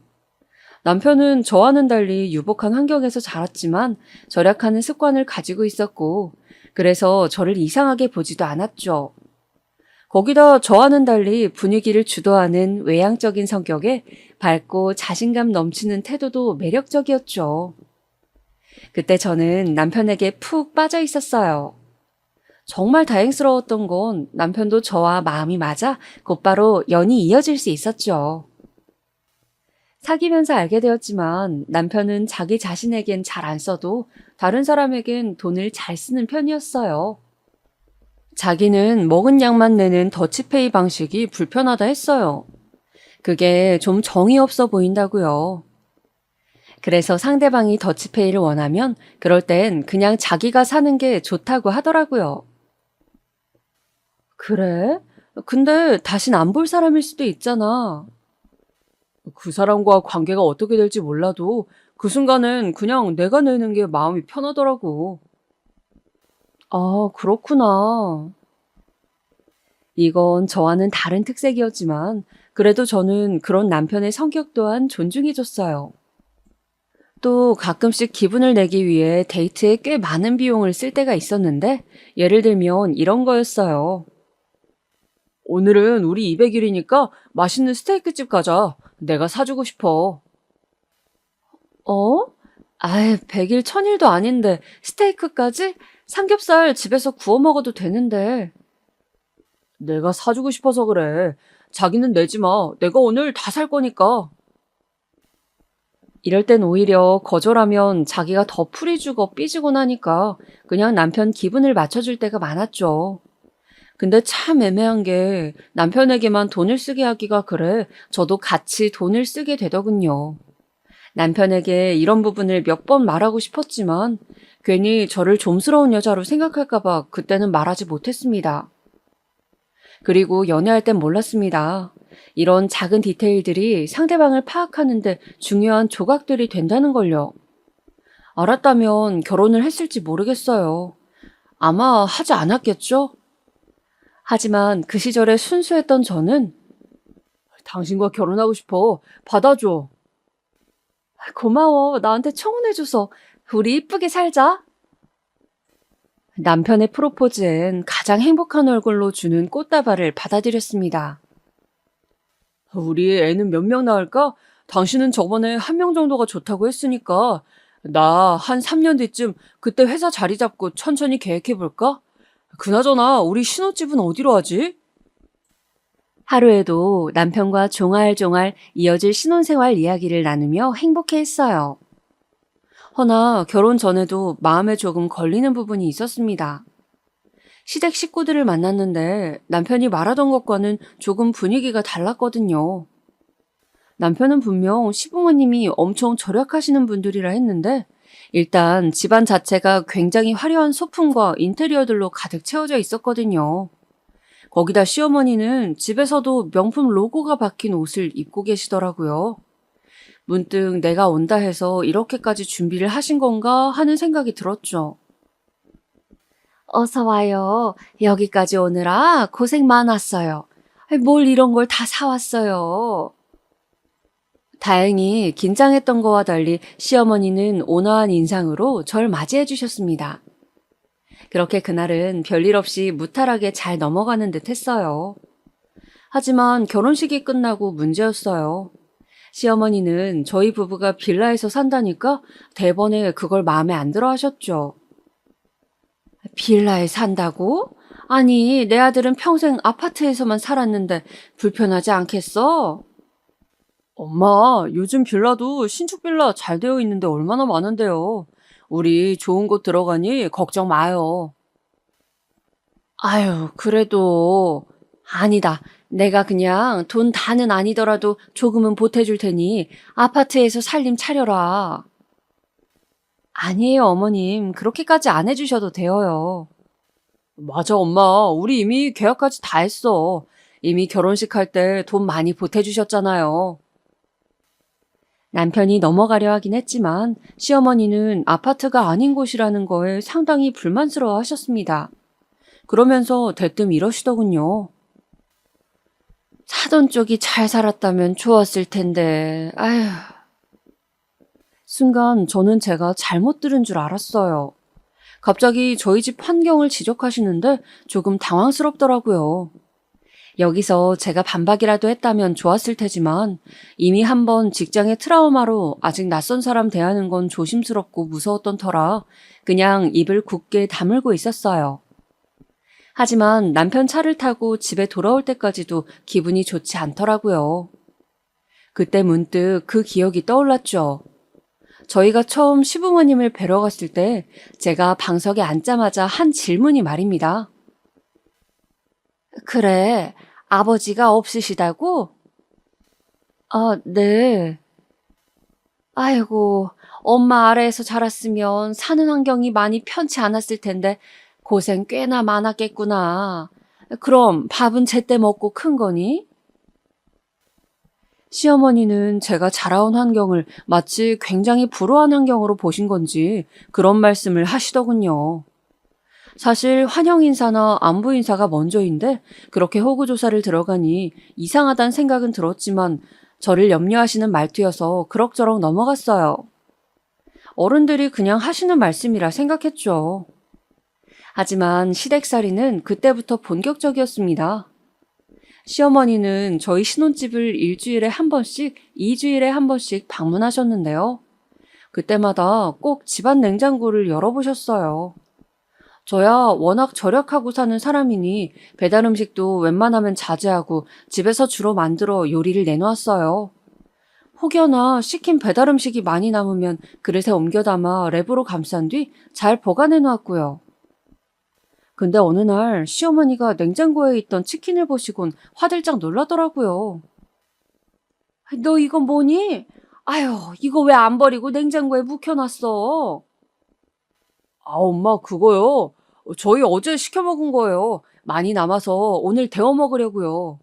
남편은 저와는 달리 유복한 환경에서 자랐지만 절약하는 습관을 가지고 있었고, 그래서 저를 이상하게 보지도 않았죠. 거기다 저와는 달리 분위기를 주도하는 외향적인 성격에 밝고 자신감 넘치는 태도도 매력적이었죠. 그때 저는 남편에게 푹 빠져 있었어요. 정말 다행스러웠던 건 남편도 저와 마음이 맞아 곧바로 연이 이어질 수 있었죠. 사귀면서 알게 되었지만 남편은 자기 자신에겐 잘 안 써도 다른 사람에겐 돈을 잘 쓰는 편이었어요. 자기는 먹은 양만 내는 더치페이 방식이 불편하다 했어요. 그게 좀 정이 없어 보인다고요. 그래서 상대방이 더치페이를 원하면 그럴 땐 그냥 자기가 사는 게 좋다고 하더라고요. 그래? 근데 다신 안 볼 사람일 수도 있잖아. 그 사람과 관계가 어떻게 될지 몰라도 그 순간엔 그냥 내가 내는 게 마음이 편하더라고. 아, 그렇구나. 이건 저와는 다른 특색이었지만 그래도 저는 그런 남편의 성격 또한 존중해줬어요. 또 가끔씩 기분을 내기 위해 데이트에 꽤 많은 비용을 쓸 때가 있었는데 예를 들면 이런 거였어요. 오늘은 우리 200일이니까 맛있는 스테이크집 가자. 내가 사주고 싶어. 어? 아이, 100일 1000일도 아닌데 스테이크까지? 삼겹살 집에서 구워 먹어도 되는데. 내가 사주고 싶어서 그래. 자기는 내지 마. 내가 오늘 다 살 거니까. 이럴 땐 오히려 거절하면 자기가 더 풀이 주고 삐지고 나니까 그냥 남편 기분을 맞춰줄 때가 많았죠. 근데 참 애매한 게 남편에게만 돈을 쓰게 하기가 그래 저도 같이 돈을 쓰게 되더군요. 남편에게 이런 부분을 몇 번 말하고 싶었지만 괜히 저를 좀스러운 여자로 생각할까봐 그때는 말하지 못했습니다. 그리고 연애할 땐 몰랐습니다. 이런 작은 디테일들이 상대방을 파악하는데 중요한 조각들이 된다는 걸요. 알았다면 결혼을 했을지 모르겠어요. 아마 하지 않았겠죠? 하지만 그 시절에 순수했던 저는 당신과 결혼하고 싶어. 받아줘. 고마워. 나한테 청혼해줘서. 우리 이쁘게 살자. 남편의 프로포즈엔 가장 행복한 얼굴로 주는 꽃다발을 받아들였습니다. 우리 애는 몇 명 낳을까? 당신은 저번에 1명 정도가 좋다고 했으니까 나 한 3년 뒤쯤 그때 회사 자리 잡고 천천히 계획해볼까? 그나저나 우리 신혼집은 어디로 하지? 하루에도 남편과 종알종알 이어질 신혼생활 이야기를 나누며 행복해했어요. 허나 결혼 전에도 마음에 조금 걸리는 부분이 있었습니다. 시댁 식구들을 만났는데 남편이 말하던 것과는 조금 분위기가 달랐거든요. 남편은 분명 시부모님이 엄청 절약하시는 분들이라 했는데 일단 집안 자체가 굉장히 화려한 소품과 인테리어들로 가득 채워져 있었거든요. 거기다 시어머니는 집에서도 명품 로고가 박힌 옷을 입고 계시더라고요. 문득 내가 온다 해서 이렇게까지 준비를 하신 건가 하는 생각이 들었죠. 어서 와요. 여기까지 오느라 고생 많았어요. 뭘 이런 걸 다 사왔어요. 다행히 긴장했던 거와 달리 시어머니는 온화한 인상으로 절 맞이해 주셨습니다. 그렇게 그날은 별일 없이 무탈하게 잘 넘어가는 듯 했어요. 하지만 결혼식이 끝나고 문제였어요. 시어머니는 저희 부부가 빌라에서 산다니까 대번에 그걸 마음에 안 들어 하셨죠. 빌라에 산다고? 아니, 내 아들은 평생 아파트에서만 살았는데 불편하지 않겠어? 엄마, 요즘 빌라도 신축 빌라 잘 되어 있는데 얼마나 많은데요. 우리 좋은 곳 들어가니 걱정 마요. 아유, 그래도 아니다. 내가 그냥 돈 다는 아니더라도 조금은 보태줄 테니 아파트에서 살림 차려라. 아니에요, 어머님. 그렇게까지 안 해주셔도 돼요. 맞아, 엄마. 우리 이미 계약까지 다 했어. 이미 결혼식 할 때 돈 많이 보태주셨잖아요. 남편이 넘어가려 하긴 했지만 시어머니는 아파트가 아닌 곳이라는 거에 상당히 불만스러워 하셨습니다. 그러면서 대뜸 이러시더군요. 사돈 쪽이 잘 살았다면 좋았을 텐데, 아휴. 순간 저는 제가 잘못 들은 줄 알았어요. 갑자기 저희 집 환경을 지적하시는데 조금 당황스럽더라고요. 여기서 제가 반박이라도 했다면 좋았을 테지만 이미 한번 직장의 트라우마로 아직 낯선 사람 대하는 건 조심스럽고 무서웠던 터라 그냥 입을 굳게 다물고 있었어요. 하지만 남편 차를 타고 집에 돌아올 때까지도 기분이 좋지 않더라고요. 그때 문득 그 기억이 떠올랐죠. 저희가 처음 시부모님을 뵈러 갔을 때 제가 방석에 앉자마자 한 질문이 말입니다. 그래, 아버지가 없으시다고? 아, 네. 아이고, 엄마 아래에서 자랐으면 사는 환경이 많이 편치 않았을 텐데 고생 꽤나 많았겠구나. 그럼 밥은 제때 먹고 큰 거니? 시어머니는 제가 자라온 환경을 마치 굉장히 불우한 환경으로 보신 건지 그런 말씀을 하시더군요. 사실 환영 인사나 안부 인사가 먼저인데 그렇게 호구 조사를 들어가니 이상하단 생각은 들었지만 저를 염려하시는 말투여서 그럭저럭 넘어갔어요. 어른들이 그냥 하시는 말씀이라 생각했죠. 하지만 시댁살이는 그때부터 본격적이었습니다. 시어머니는 저희 신혼집을 일주일에 한 번씩, 2주일에 한 번씩 방문하셨는데요. 그때마다 꼭 집안 냉장고를 열어보셨어요. 저야 워낙 절약하고 사는 사람이니 배달 음식도 웬만하면 자제하고 집에서 주로 만들어 요리를 내놓았어요. 혹여나 시킨 배달 음식이 많이 남으면 그릇에 옮겨 담아 랩으로 감싼 뒤 잘 보관해 놓았고요. 근데 어느 날 시어머니가 냉장고에 있던 치킨을 보시곤 화들짝 놀라더라고요. 너 이거 뭐니? 아유, 이거 왜 안 버리고 냉장고에 묵혀놨어? 아, 엄마, 그거요. 저희 어제 시켜 먹은 거예요. 많이 남아서 오늘 데워 먹으려고요.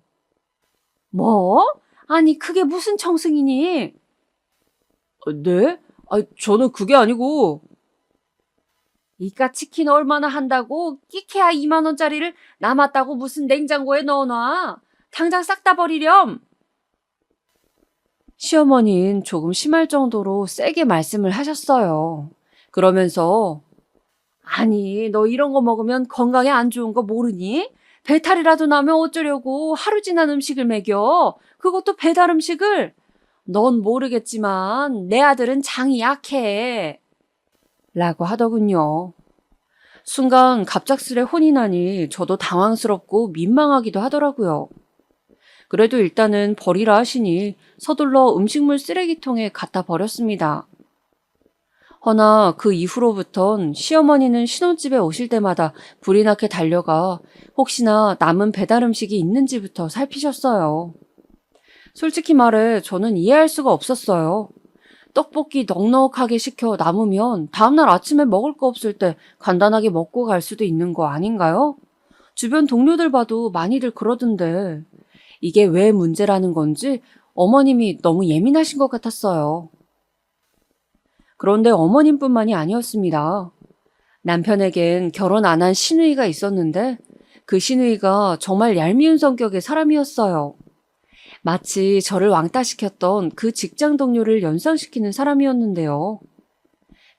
뭐? 아니, 그게 무슨 청승이니? 네? 저는 그게 아니고. 이깟 치킨 얼마나 한다고 끼케야 2만 원짜리를 남았다고 무슨 냉장고에 넣어놔. 당장 싹 다 버리렴. 시어머니는 조금 심할 정도로 세게 말씀을 하셨어요. 그러면서 아니, 너 이런 거 먹으면 건강에 안 좋은 거 모르니? 배탈이라도 나면 어쩌려고 하루 지난 음식을 먹여. 그것도 배달 음식을. 넌 모르겠지만 내 아들은 장이 약해. 라고 하더군요. 순간 갑작스레 혼이 나니 저도 당황스럽고 민망하기도 하더라고요. 그래도 일단은 버리라 하시니 서둘러 음식물 쓰레기통에 갖다 버렸습니다. 허나 그 이후로부턴 시어머니는 신혼집에 오실 때마다 불이 나게 달려가 혹시나 남은 배달 음식이 있는지부터 살피셨어요. 솔직히 말해 저는 이해할 수가 없었어요. 떡볶이 넉넉하게 시켜 남으면 다음날 아침에 먹을 거 없을 때 간단하게 먹고 갈 수도 있는 거 아닌가요? 주변 동료들 봐도 많이들 그러던데 이게 왜 문제라는 건지 어머님이 너무 예민하신 것 같았어요. 그런데 어머님뿐만이 아니었습니다. 남편에겐 결혼 안 한 시누이가 있었는데 그 시누이가 정말 얄미운 성격의 사람이었어요. 마치 저를 왕따시켰던 그 직장 동료를 연상시키는 사람이었는데요.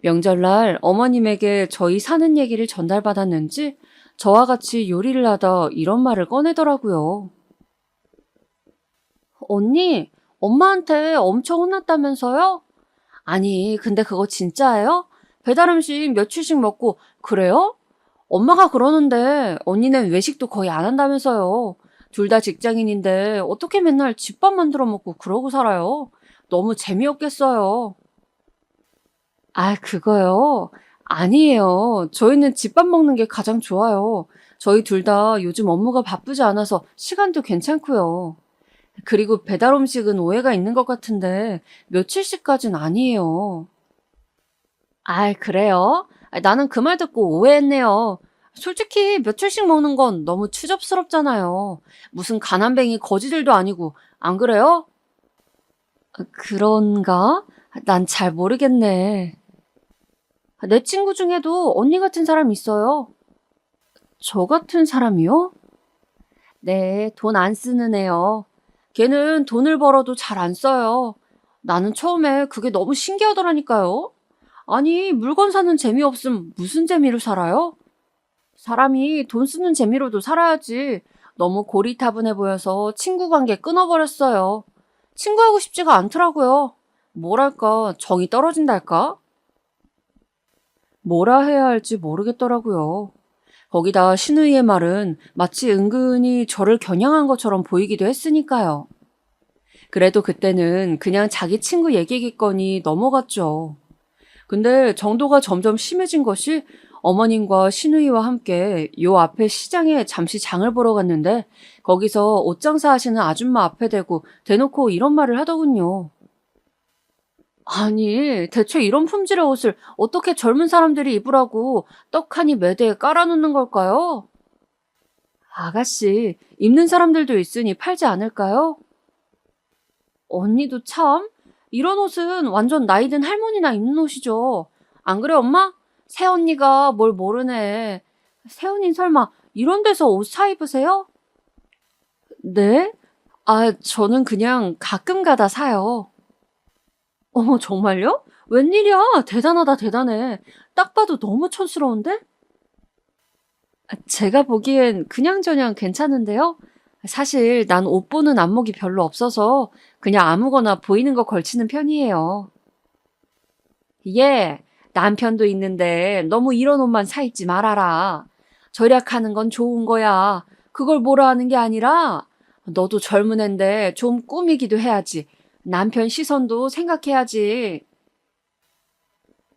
명절날 어머님에게 저희 사는 얘기를 전달받았는지 저와 같이 요리를 하다 이런 말을 꺼내더라고요. 언니, 엄마한테 엄청 혼났다면서요? 아니, 근데 그거 진짜예요? 배달 음식 며칠씩 먹고 그래요? 엄마가 그러는데 언니는 외식도 거의 안 한다면서요. 둘 다 직장인인데 어떻게 맨날 집밥 만들어 먹고 그러고 살아요? 너무 재미없겠어요. 아, 그거요? 아니에요. 저희는 집밥 먹는 게 가장 좋아요. 저희 둘 다 요즘 업무가 바쁘지 않아서 시간도 괜찮고요. 그리고 배달 음식은 오해가 있는 것 같은데 며칠씩까진 아니에요. 아, 그래요? 나는 그 말 듣고 오해했네요. 솔직히 며칠씩 먹는 건 너무 추접스럽잖아요. 무슨 가난뱅이 거지들도 아니고, 안 그래요? 그런가? 난 잘 모르겠네. 내 친구 중에도 언니 같은 사람 있어요. 저 같은 사람이요? 네, 돈 안 쓰는 애요. 걔는 돈을 벌어도 잘 안 써요. 나는 처음에 그게 너무 신기하더라니까요. 아니, 물건 사는 재미 없음 무슨 재미로 살아요? 사람이 돈 쓰는 재미로도 살아야지. 너무 고리타분해 보여서 친구 관계 끊어버렸어요. 친구하고 싶지가 않더라고요. 뭐랄까, 정이 떨어진달까? 뭐라 해야 할지 모르겠더라고요. 거기다 신우이의 말은 마치 은근히 저를 겨냥한 것처럼 보이기도 했으니까요. 그래도 그때는 그냥 자기 친구 얘기겠거니 넘어갔죠. 근데 정도가 점점 심해진 것이 어머님과 시누이와 함께 요 앞에 시장에 잠시 장을 보러 갔는데 거기서 옷 장사하시는 아줌마 앞에 대고 대놓고 이런 말을 하더군요. 아니, 대체 이런 품질의 옷을 어떻게 젊은 사람들이 입으라고 떡하니 매대에 깔아놓는 걸까요? 아가씨, 입는 사람들도 있으니 팔지 않을까요? 언니도 참. 이런 옷은 완전 나이 든 할머니나 입는 옷이죠. 안 그래, 엄마? 새언니가 뭘 모르네. 새언니 설마 이런 데서 옷 사 입으세요? 네? 아, 저는 그냥 가끔 가다 사요. 어머, 정말요? 웬일이야? 대단하다, 대단해. 딱 봐도 너무 촌스러운데? 제가 보기엔 그냥저냥 괜찮은데요? 사실 난 옷 보는 안목이 별로 없어서 그냥 아무거나 보이는 거 걸치는 편이에요. 예, 남편도 있는데 너무 이런 옷만 사 입지 말아라. 절약하는 건 좋은 거야. 그걸 뭐라 하는 게 아니라 너도 젊은 앤데 좀 꾸미기도 해야지. 남편 시선도 생각해야지.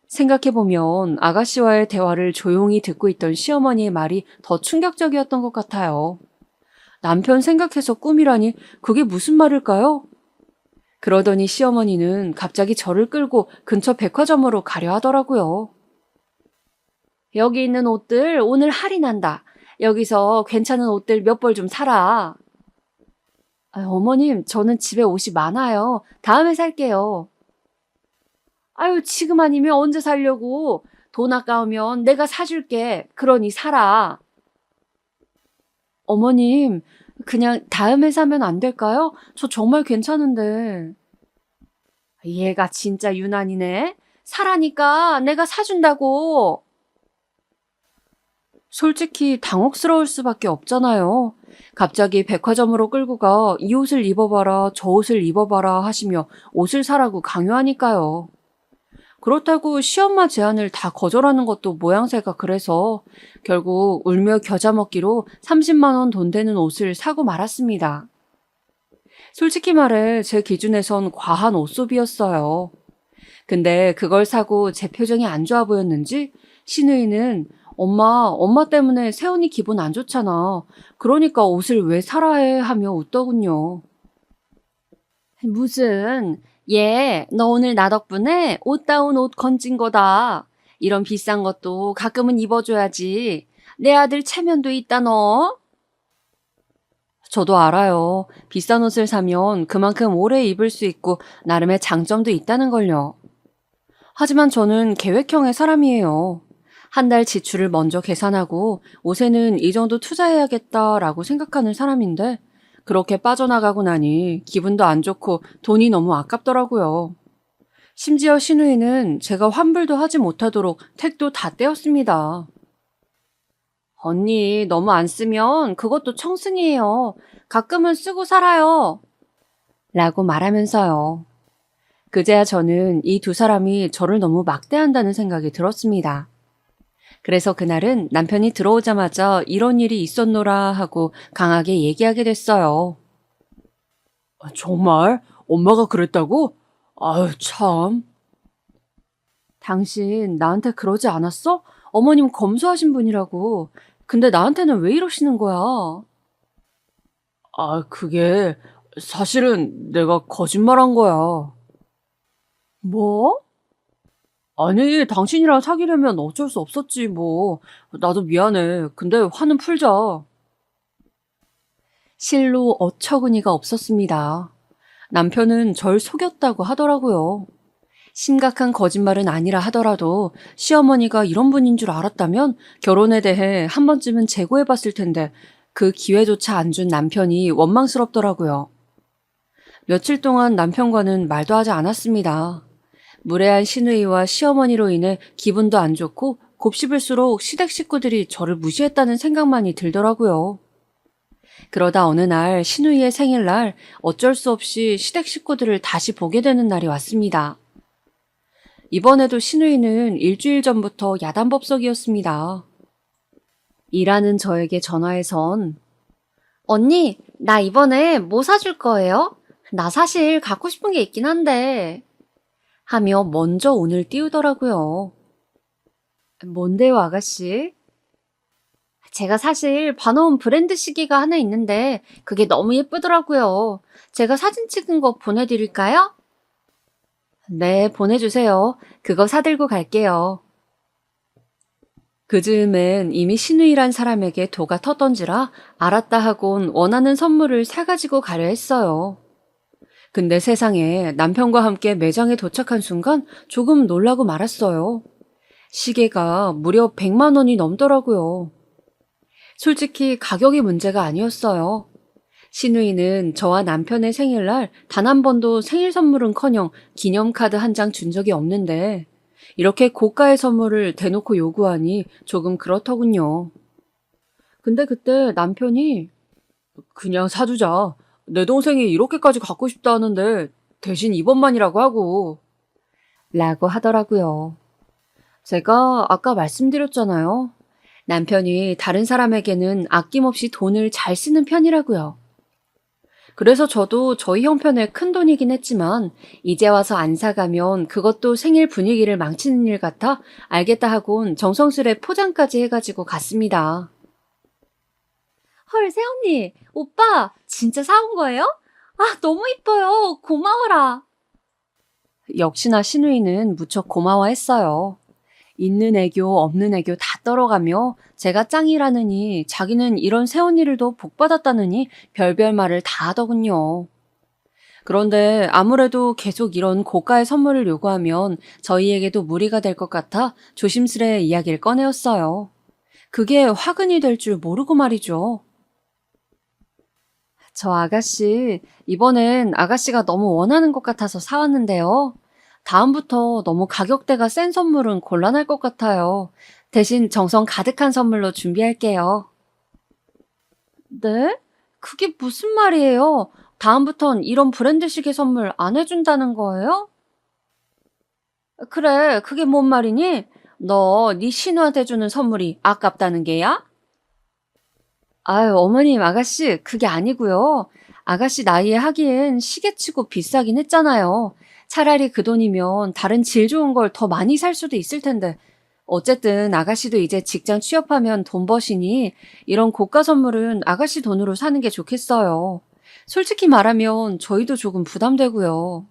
생각해보면 아가씨와의 대화를 조용히 듣고 있던 시어머니의 말이 더 충격적이었던 것 같아요. 남편 생각해서 꿈이라니 그게 무슨 말일까요? 그러더니 시어머니는 갑자기 저를 끌고 근처 백화점으로 가려 하더라고요. 여기 있는 옷들 오늘 할인한다. 여기서 괜찮은 옷들 몇 벌 좀 사라. 어머님, 저는 집에 옷이 많아요. 다음에 살게요. 아유, 지금 아니면 언제 살려고. 돈 아까우면 내가 사줄게. 그러니 사라. 어머님, 그냥 다음에 사면 안 될까요? 저 정말 괜찮은데. 얘가 진짜 유난이네. 사라니까 내가 사준다고. 솔직히 당혹스러울 수밖에 없잖아요. 갑자기 백화점으로 끌고 가 이 옷을 입어봐라, 저 옷을 입어봐라 하시며 옷을 사라고 강요하니까요. 그렇다고 시엄마 제안을 다 거절하는 것도 모양새가 그래서 결국 울며 겨자 먹기로 30만 원 돈 되는 옷을 사고 말았습니다. 솔직히 말해 제 기준에선 과한 옷소비였어요. 근데 그걸 사고 제 표정이 안 좋아 보였는지 시누이는 엄마 때문에 새언니 기분 안 좋잖아. 그러니까 옷을 왜 사라 해 하며 웃더군요. 무슨 너 오늘 나 덕분에 옷다운 옷 건진 거다. 이런 비싼 것도 가끔은 입어줘야지. 내 아들 체면도 있다 너. 저도 알아요. 비싼 옷을 사면 그만큼 오래 입을 수 있고 나름의 장점도 있다는 걸요. 하지만 저는 계획형의 사람이에요. 한 달 지출을 먼저 계산하고 옷에는 이 정도 투자해야겠다라고 생각하는 사람인데 그렇게 빠져나가고 나니 기분도 안 좋고 돈이 너무 아깝더라고요. 심지어 시누이는 제가 환불도 하지 못하도록 택도 다 떼었습니다. 언니, 너무 안 쓰면 그것도 청승이에요. 가끔은 쓰고 살아요. 라고 말하면서요. 그제야 저는 이 두 사람이 저를 너무 막대한다는 생각이 들었습니다. 그래서 그날은 남편이 들어오자마자 이런 일이 있었노라 하고 강하게 얘기하게 됐어요. 정말? 엄마가 그랬다고? 아유, 참. 당신 나한테 그러지 않았어? 어머님 검소하신 분이라고. 근데 나한테는 왜 이러시는 거야? 그게 사실은 내가 거짓말한 거야. 뭐? 아니, 당신이랑 사귀려면 어쩔 수 없었지, 뭐. 나도 미안해. 근데 화는 풀자. 실로 어처구니가 없었습니다. 남편은 절 속였다고 하더라고요. 심각한 거짓말은 아니라 하더라도 시어머니가 이런 분인 줄 알았다면 결혼에 대해 한 번쯤은 재고해봤을 텐데 그 기회조차 안 준 남편이 원망스럽더라고요. 며칠 동안 남편과는 말도 하지 않았습니다. 무례한 시누이와 시어머니로 인해 기분도 안 좋고 곱씹을수록 시댁 식구들이 저를 무시했다는 생각만이 들더라고요. 그러다 어느 날 시누이의 생일날 어쩔 수 없이 시댁 식구들을 다시 보게 되는 날이 왔습니다. 이번에도 시누이는 일주일 전부터 야단법석이었습니다. 일하는 저에게 전화해선 언니, 나 이번에 뭐 사줄 거예요? 나 사실 갖고 싶은 게 있긴 한데 하며 먼저 운을 띄우더라고요. 뭔데요, 아가씨? 제가 사실 봐놓은 브랜드 시계가 하나 있는데 그게 너무 예쁘더라고요. 제가 사진 찍은 거 보내드릴까요? 네, 보내주세요. 그거 사들고 갈게요. 그 즈음엔 이미 시누이란 사람에게 도가 텄던지라 알았다 하곤 원하는 선물을 사가지고 가려 했어요. 근데 세상에 남편과 함께 매장에 도착한 순간 조금 놀라고 말았어요. 시계가 무려 100만 원이 넘더라고요. 솔직히 가격이 문제가 아니었어요. 신우이는 저와 남편의 생일날 단 한 번도 생일 선물은커녕 기념카드 한 장 준 적이 없는데 이렇게 고가의 선물을 대놓고 요구하니 조금 그렇더군요. 근데 그때 남편이 그냥 사주자. 내 동생이 이렇게까지 갖고 싶다 하는데 대신 이번만이라고 하고 라고 하더라고요. 제가 아까 말씀드렸잖아요. 남편이 다른 사람에게는 아낌없이 돈을 잘 쓰는 편이라고요. 그래서 저도 저희 형편에 큰돈이긴 했지만 이제 와서 안 사가면 그것도 생일 분위기를 망치는 일 같아 알겠다 하곤 정성스레 포장까지 해가지고 갔습니다. 헐, 새언니, 오빠, 진짜 사온 거예요? 아, 너무 이뻐요. 고마워라. 역시나 신우이는 무척 고마워했어요. 있는 애교 없는 애교 다 떨어가며 제가 짱이라느니 자기는 이런 새언니를 더 복받았다느니 별별 말을 다 하더군요. 그런데 아무래도 계속 이런 고가의 선물을 요구하면 저희에게도 무리가 될 것 같아 조심스레 이야기를 꺼내었어요. 그게 화근이 될 줄 모르고 말이죠. 저 아가씨, 이번엔 아가씨가 너무 원하는 것 같아서 사왔는데요. 다음부터 너무 가격대가 센 선물은 곤란할 것 같아요. 대신 정성 가득한 선물로 준비할게요. 네? 그게 무슨 말이에요? 다음부턴 이런 브랜드 시계 선물 안 해준다는 거예요? 그래, 그게 뭔 말이니? 너 네 신우한테 주는 선물이 아깝다는 게야? 아유, 어머님, 아가씨, 그게 아니고요. 아가씨 나이에 하기엔 시계치고 비싸긴 했잖아요. 차라리 그 돈이면 다른 질 좋은 걸 더 많이 살 수도 있을 텐데. 어쨌든 아가씨도 이제 직장 취업하면 돈 버시니 이런 고가 선물은 아가씨 돈으로 사는 게 좋겠어요. 솔직히 말하면 저희도 조금 부담되고요.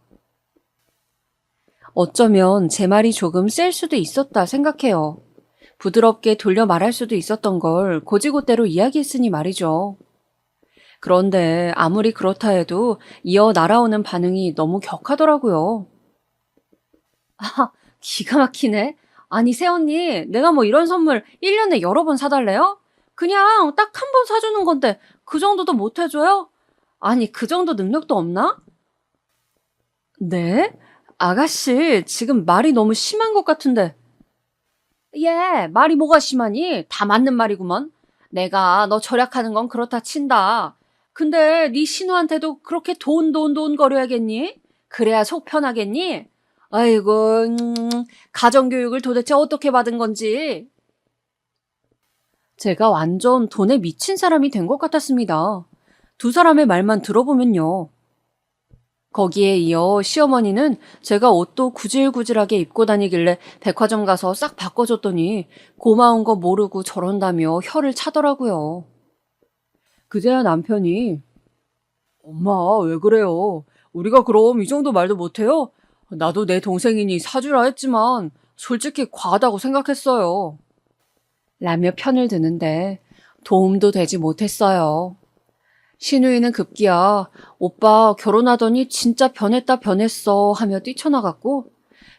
어쩌면 제 말이 조금 셀 수도 있었다 생각해요. 부드럽게 돌려 말할 수도 있었던 걸 고지고대로 이야기했으니 말이죠. 그런데 아무리 그렇다 해도 이어 날아오는 반응이 너무 격하더라고요. 아, 기가 막히네. 아니, 새언니, 내가 뭐 이런 선물 1년에 여러 번 사달래요? 그냥 딱 한 번 사주는 건데 그 정도도 못 해줘요? 아니, 그 정도 능력도 없나? 네? 아가씨, 지금 말이 너무 심한 것 같은데. 예, 말이 뭐가 심하니? 다 맞는 말이구먼. 내가 너 절약하는 건 그렇다 친다. 근데 네 신우한테도 그렇게 돈 거려야겠니? 그래야 속 편하겠니? 아이고, 가정교육을 도대체 어떻게 받은 건지. 제가 완전 돈에 미친 사람이 된 것 같았습니다. 두 사람의 말만 들어보면요. 거기에 이어 시어머니는 제가 옷도 구질구질하게 입고 다니길래 백화점 가서 싹 바꿔줬더니 고마운 거 모르고 저런다며 혀를 차더라고요. 그제야 남편이 엄마 왜 그래요? 우리가 그럼 이 정도 말도 못해요? 나도 내 동생이니 사주라 했지만 솔직히 과하다고 생각했어요. 라며 편을 드는데 도움도 되지 못했어요. 신우이는 급기야 오빠 결혼하더니 진짜 변했어 하며 뛰쳐나갔고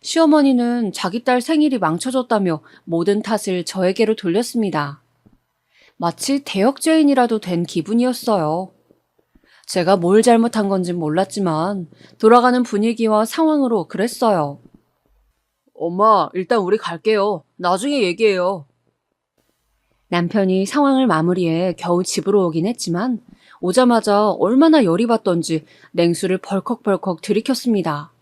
시어머니는 자기 딸 생일이 망쳐졌다며 모든 탓을 저에게로 돌렸습니다. 마치 대역죄인이라도 된 기분이었어요. 제가 뭘 잘못한 건진 몰랐지만 돌아가는 분위기와 상황으로 그랬어요. 엄마, 일단 우리 갈게요. 나중에 얘기해요. 남편이 상황을 마무리해 겨우 집으로 오긴 했지만 오자마자 얼마나 열이 받던지 냉수를 벌컥벌컥 들이켰습니다.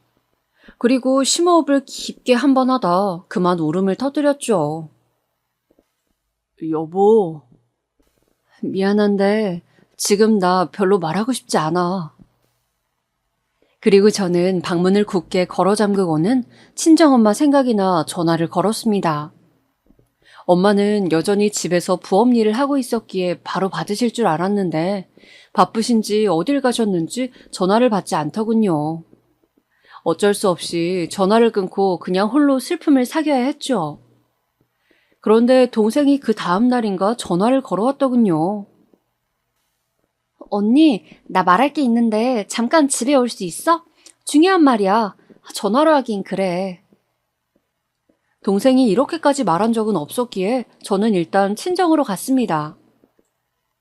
그리고 심호흡을 깊게 한 번 하다 그만 울음을 터뜨렸죠. 여보, 미안한데 지금 나 별로 말하고 싶지 않아. 그리고 저는 방문을 굳게 걸어 잠그고는 친정엄마 생각이 나 전화를 걸었습니다. 엄마는 여전히 집에서 부업 일을 하고 있었기에 바로 받으실 줄 알았는데 바쁘신지 어딜 가셨는지 전화를 받지 않더군요. 어쩔 수 없이 전화를 끊고 그냥 홀로 슬픔을 사겨야 했죠. 그런데 동생이 그 다음 날인가 전화를 걸어왔더군요. 언니, 나 말할 게 있는데 잠깐 집에 올 수 있어? 중요한 말이야. 전화로 하긴 그래. 동생이 이렇게까지 말한 적은 없었기에 저는 일단 친정으로 갔습니다.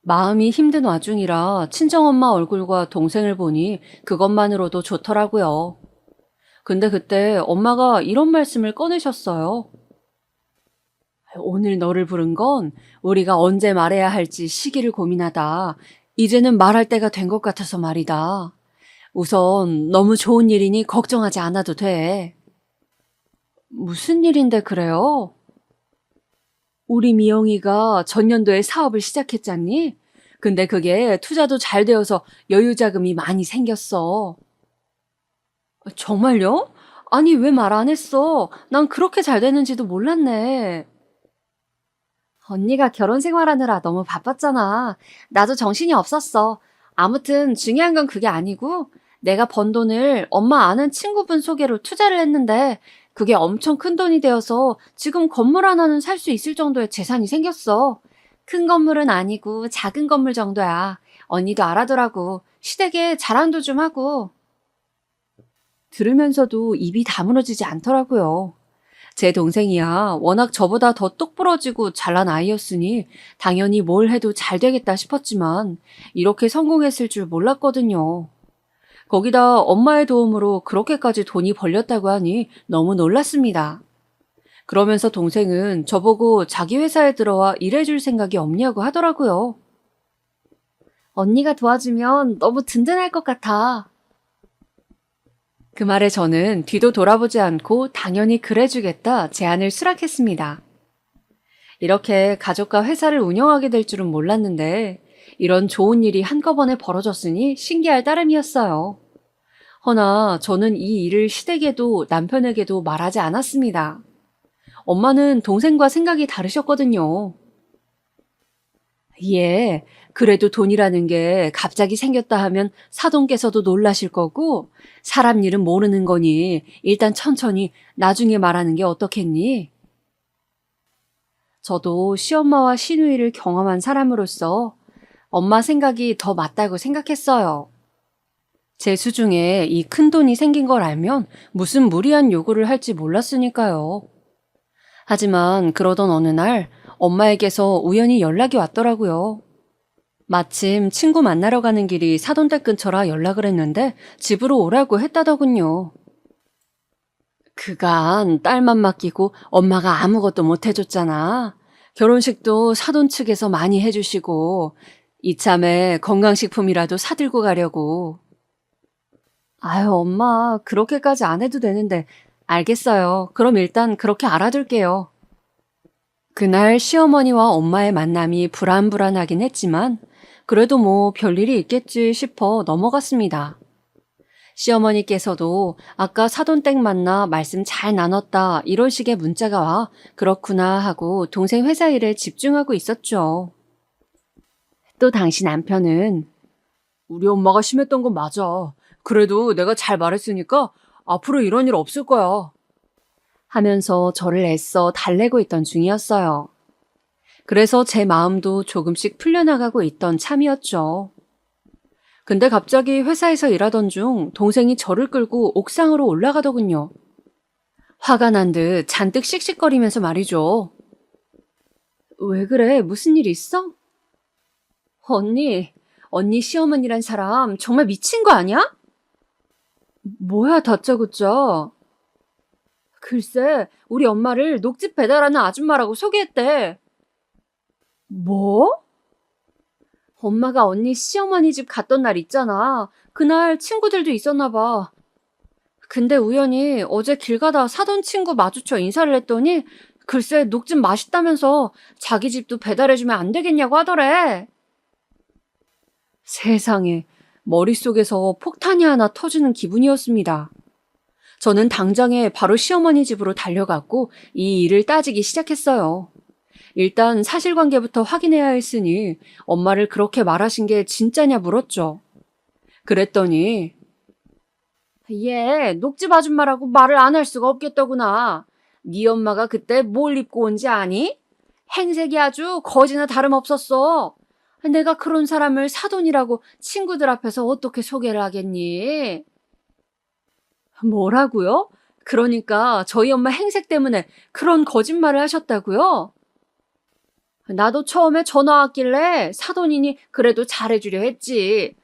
마음이 힘든 와중이라 친정엄마 얼굴과 동생을 보니 그것만으로도 좋더라고요. 근데 그때 엄마가 이런 말씀을 꺼내셨어요. 오늘 너를 부른 건 우리가 언제 말해야 할지 시기를 고민하다 이제는 말할 때가 된 것 같아서 말이다. 우선 너무 좋은 일이니 걱정하지 않아도 돼. 무슨 일인데 그래요? 우리 미영이가 전년도에 사업을 시작했잖니? 근데 그게 투자도 잘 되어서 여유 자금이 많이 생겼어. 정말요? 아니, 왜 말 안 했어? 난 그렇게 잘 되는지도 몰랐네. 언니가 결혼 생활하느라 너무 바빴잖아. 나도 정신이 없었어. 아무튼 중요한 건 그게 아니고 내가 번 돈을 엄마 아는 친구분 소개로 투자를 했는데 그게 엄청 큰 돈이 되어서 지금 건물 하나는 살 수 있을 정도의 재산이 생겼어. 큰 건물은 아니고 작은 건물 정도야. 언니도 알아더라고. 시댁에 자랑도 좀 하고. 들으면서도 입이 다물어지지 않더라고요. 제 동생이야 워낙 저보다 더 똑부러지고 잘난 아이였으니 당연히 뭘 해도 잘 되겠다 싶었지만 이렇게 성공했을 줄 몰랐거든요. 거기다 엄마의 도움으로 그렇게까지 돈이 벌렸다고 하니 너무 놀랐습니다. 그러면서 동생은 저보고 자기 회사에 들어와 일해줄 생각이 없냐고 하더라고요. 언니가 도와주면 너무 든든할 것 같아. 그 말에 저는 뒤도 돌아보지 않고 당연히 그래주겠다 제안을 수락했습니다. 이렇게 가족과 회사를 운영하게 될 줄은 몰랐는데 이런 좋은 일이 한꺼번에 벌어졌으니 신기할 따름이었어요. 허나 저는 이 일을 시댁에도 남편에게도 말하지 않았습니다. 엄마는 동생과 생각이 다르셨거든요. 예, 그래도 돈이라는 게 갑자기 생겼다 하면 사돈께서도 놀라실 거고 사람 일은 모르는 거니 일단 천천히 나중에 말하는 게 어떻겠니? 저도 시엄마와 시누이를 경험한 사람으로서 엄마 생각이 더 맞다고 생각했어요. 제 수중에 이 큰 돈이 생긴 걸 알면 무슨 무리한 요구를 할지 몰랐으니까요. 하지만 그러던 어느 날 엄마에게서 우연히 연락이 왔더라고요. 마침 친구 만나러 가는 길이 사돈댁 근처라 연락을 했는데 집으로 오라고 했다더군요. 그간 딸만 맡기고 엄마가 아무것도 못 해줬잖아. 결혼식도 사돈 측에서 많이 해주시고 이참에 건강식품이라도 사들고 가려고. 아유, 엄마, 그렇게까지 안 해도 되는데. 알겠어요. 그럼 일단 그렇게 알아둘게요. 그날 시어머니와 엄마의 만남이 불안불안하긴 했지만 그래도 뭐 별일이 있겠지 싶어 넘어갔습니다. 시어머니께서도 아까 사돈댁 만나 말씀 잘 나눴다 이런 식의 문자가 와 그렇구나 하고 동생 회사 일에 집중하고 있었죠. 또 당시 남편은 우리 엄마가 심했던 건 맞아. 그래도 내가 잘 말했으니까 앞으로 이런 일 없을 거야. 하면서 저를 애써 달래고 있던 중이었어요. 그래서 제 마음도 조금씩 풀려나가고 있던 참이었죠. 근데 갑자기 회사에서 일하던 중 동생이 저를 끌고 옥상으로 올라가더군요. 화가 난 듯 잔뜩 씩씩거리면서 말이죠. 왜 그래? 무슨 일 있어? 언니 시어머니란 사람 정말 미친 거 아니야? 뭐야 다짜고짜. 글쎄 우리 엄마를 녹즙 배달하는 아줌마라고 소개했대. 뭐? 엄마가 언니 시어머니 집 갔던 날 있잖아. 그날 친구들도 있었나 봐. 근데 우연히 어제 길 가다 사돈 친구 마주쳐 인사를 했더니 글쎄 녹즙 맛있다면서 자기 집도 배달해주면 안 되겠냐고 하더래. 세상에 머릿속에서 폭탄이 하나 터지는 기분이었습니다. 저는 당장에 바로 시어머니 집으로 달려갔고 이 일을 따지기 시작했어요. 일단 사실관계부터 확인해야 했으니 엄마를 그렇게 말하신 게 진짜냐 물었죠. 그랬더니 얘 녹즙 아줌마라고 말을 안 할 수가 없겠더구나. 네 엄마가 그때 뭘 입고 온지 아니? 행색이 아주 거지나 다름없었어. 내가 그런 사람을 사돈이라고 친구들 앞에서 어떻게 소개를 하겠니? 뭐라고요? 그러니까 저희 엄마 행색 때문에 그런 거짓말을 하셨다고요? 나도 처음에 전화 왔길래 사돈이니 그래도 잘해주려 했지.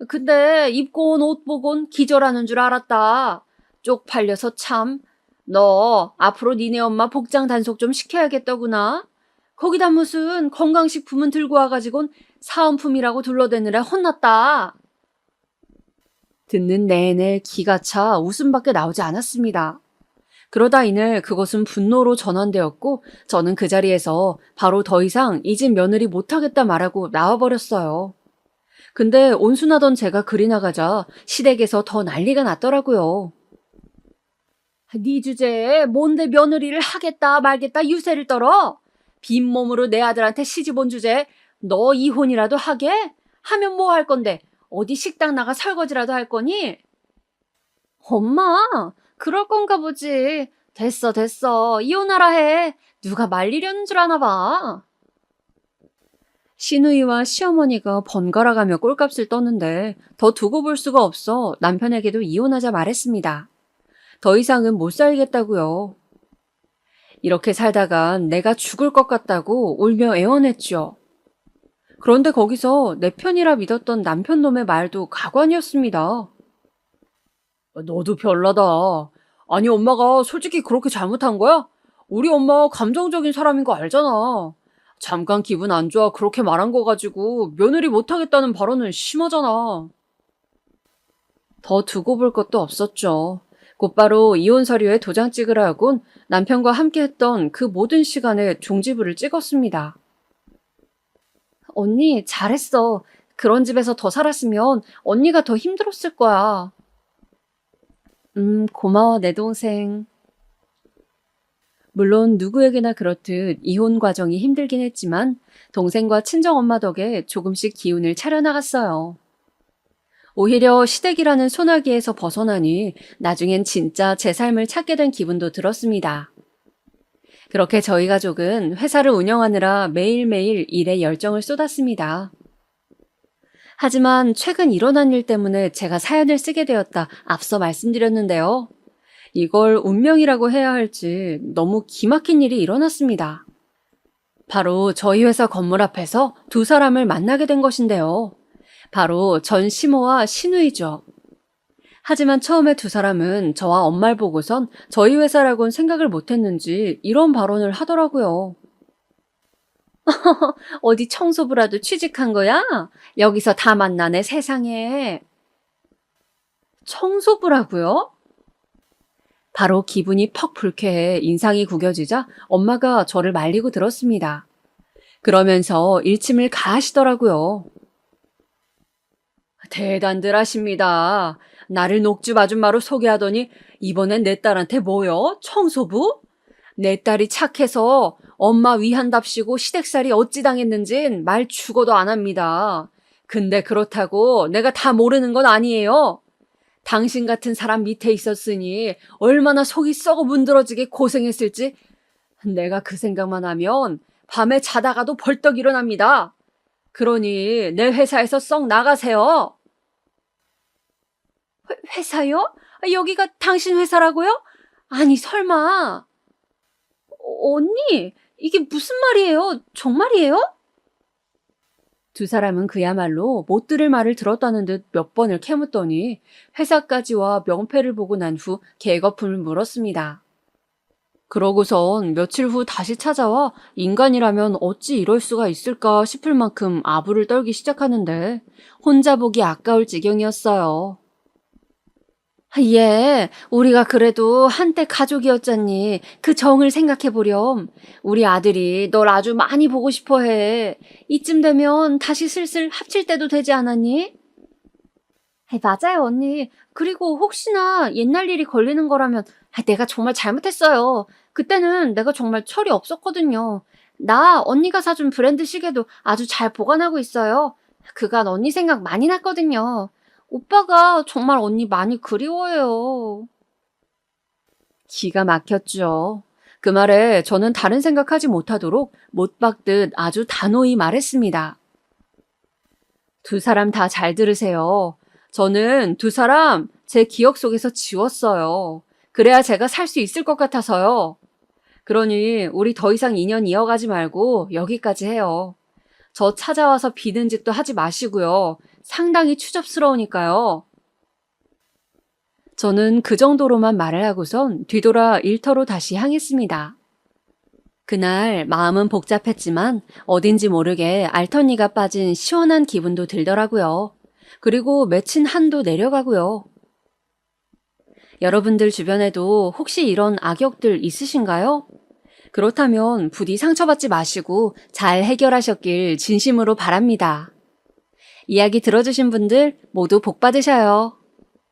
근데 입고 온 옷 보곤 기절하는 줄 알았다. 쪽팔려서 참. 너 앞으로 니네 엄마 복장 단속 좀 시켜야겠더구나. 거기다 무슨 건강식품은 들고 와가지고는 사은품이라고 둘러대느라 혼났다. 듣는 내내 기가 차 웃음밖에 나오지 않았습니다. 그러다 이내 그것은 분노로 전환되었고 저는 그 자리에서 바로 더 이상 이 집 며느리 못하겠다 말하고 나와버렸어요. 근데 온순하던 제가 그리 나가자 시댁에서 더 난리가 났더라고요. 네 주제에 뭔데 며느리를 하겠다 말겠다 유세를 떨어? 빈몸으로 내 아들한테 시집 온 주제에 너 이혼이라도 하게? 하면 뭐 할 건데? 어디 식당 나가 설거지라도 할 거니? 엄마, 그럴 건가 보지. 됐어, 됐어. 이혼하라 해. 누가 말리려는 줄 아나 봐. 시누이와 시어머니가 번갈아가며 꼴값을 떴는데 더 두고 볼 수가 없어 남편에게도 이혼하자 말했습니다. 더 이상은 못 살겠다고요. 이렇게 살다간 내가 죽을 것 같다고 울며 애원했죠. 그런데 거기서 내 편이라 믿었던 남편 놈의 말도 가관이었습니다. 너도 별나다. 아니 엄마가 솔직히 그렇게 잘못한 거야? 우리 엄마 감정적인 사람인 거 알잖아. 잠깐 기분 안 좋아 그렇게 말한 거 가지고 며느리 못하겠다는 발언은 심하잖아. 더 두고 볼 것도 없었죠. 곧바로 이혼 서류에 도장 찍으라 하곤 남편과 함께 했던 그 모든 시간에 종지부를 찍었습니다. 언니, 잘했어. 그런 집에서 더 살았으면 언니가 더 힘들었을 거야. 고마워 내 동생. 물론 누구에게나 그렇듯 이혼 과정이 힘들긴 했지만 동생과 친정엄마 덕에 조금씩 기운을 차려나갔어요. 오히려 시댁이라는 소나기에서 벗어나니 나중엔 진짜 제 삶을 찾게 된 기분도 들었습니다. 그렇게 저희 가족은 회사를 운영하느라 매일매일 일에 열정을 쏟았습니다. 하지만 최근 일어난 일 때문에 제가 사연을 쓰게 되었다 앞서 말씀드렸는데요. 이걸 운명이라고 해야 할지 너무 기막힌 일이 일어났습니다. 바로 저희 회사 건물 앞에서 두 사람을 만나게 된 것인데요. 바로 전 시모와 시누이죠. 하지만 처음에 두 사람은 저와 엄마를 보고선 저희 회사라고는 생각을 못했는지 이런 발언을 하더라고요. 어디 청소부라도 취직한 거야? 여기서 다 만나네, 세상에. 청소부라고요? 바로 기분이 퍽 불쾌해 인상이 구겨지자 엄마가 저를 말리고 들었습니다. 그러면서 일침을 가하시더라고요. 대단들 하십니다. 나를 녹즙 아줌마로 소개하더니 이번엔 내 딸한테 뭐요? 청소부? 내 딸이 착해서 엄마 위한답시고 시댁살이 어찌 당했는진 말 죽어도 안 합니다. 근데 그렇다고 내가 다 모르는 건 아니에요. 당신 같은 사람 밑에 있었으니 얼마나 속이 썩어 문드러지게 고생했을지 내가 그 생각만 하면 밤에 자다가도 벌떡 일어납니다. 그러니 내 회사에서 썩 나가세요. 회사요? 여기가 당신 회사라고요? 아니, 설마. 언니, 이게 무슨 말이에요? 정말이에요? 두 사람은 그야말로 못 들을 말을 들었다는 듯 몇 번을 캐묻더니 회사까지 와 명패를 보고 난 후 개거품을 물었습니다. 그러고선 며칠 후 다시 찾아와 인간이라면 어찌 이럴 수가 있을까 싶을 만큼 아부를 떨기 시작하는데 혼자 보기 아까울 지경이었어요. 예, 우리가 그래도 한때 가족이었잖니. 그 정을 생각해보렴. 우리 아들이 널 아주 많이 보고 싶어 해. 이쯤 되면 다시 슬슬 합칠 때도 되지 않았니? 맞아요, 언니. 그리고 혹시나 옛날 일이 걸리는 거라면 내가 정말 잘못했어요. 그때는 내가 정말 철이 없었거든요. 나 언니가 사준 브랜드 시계도 아주 잘 보관하고 있어요. 그간 언니 생각 많이 났거든요. 오빠가 정말 언니 많이 그리워해요. 기가 막혔죠. 그 말에 저는 다른 생각하지 못하도록 못 박듯 아주 단호히 말했습니다. 두 사람 다 잘 들으세요. 저는 두 사람 제 기억 속에서 지웠어요. 그래야 제가 살 수 있을 것 같아서요. 그러니 우리 더 이상 인연 이어가지 말고 여기까지 해요. 저 찾아와서 비는 짓도 하지 마시고요. 상당히 추접스러우니까요. 저는 그 정도로만 말을 하고선 뒤돌아 일터로 다시 향했습니다. 그날 마음은 복잡했지만 어딘지 모르게 알턴니가 빠진 시원한 기분도 들더라고요. 그리고 맺힌 한도 내려가고요. 여러분들 주변에도 혹시 이런 악역들 있으신가요? 그렇다면 부디 상처받지 마시고 잘 해결하셨길 진심으로 바랍니다. 이야기 들어주신 분들 모두 복 받으셔요.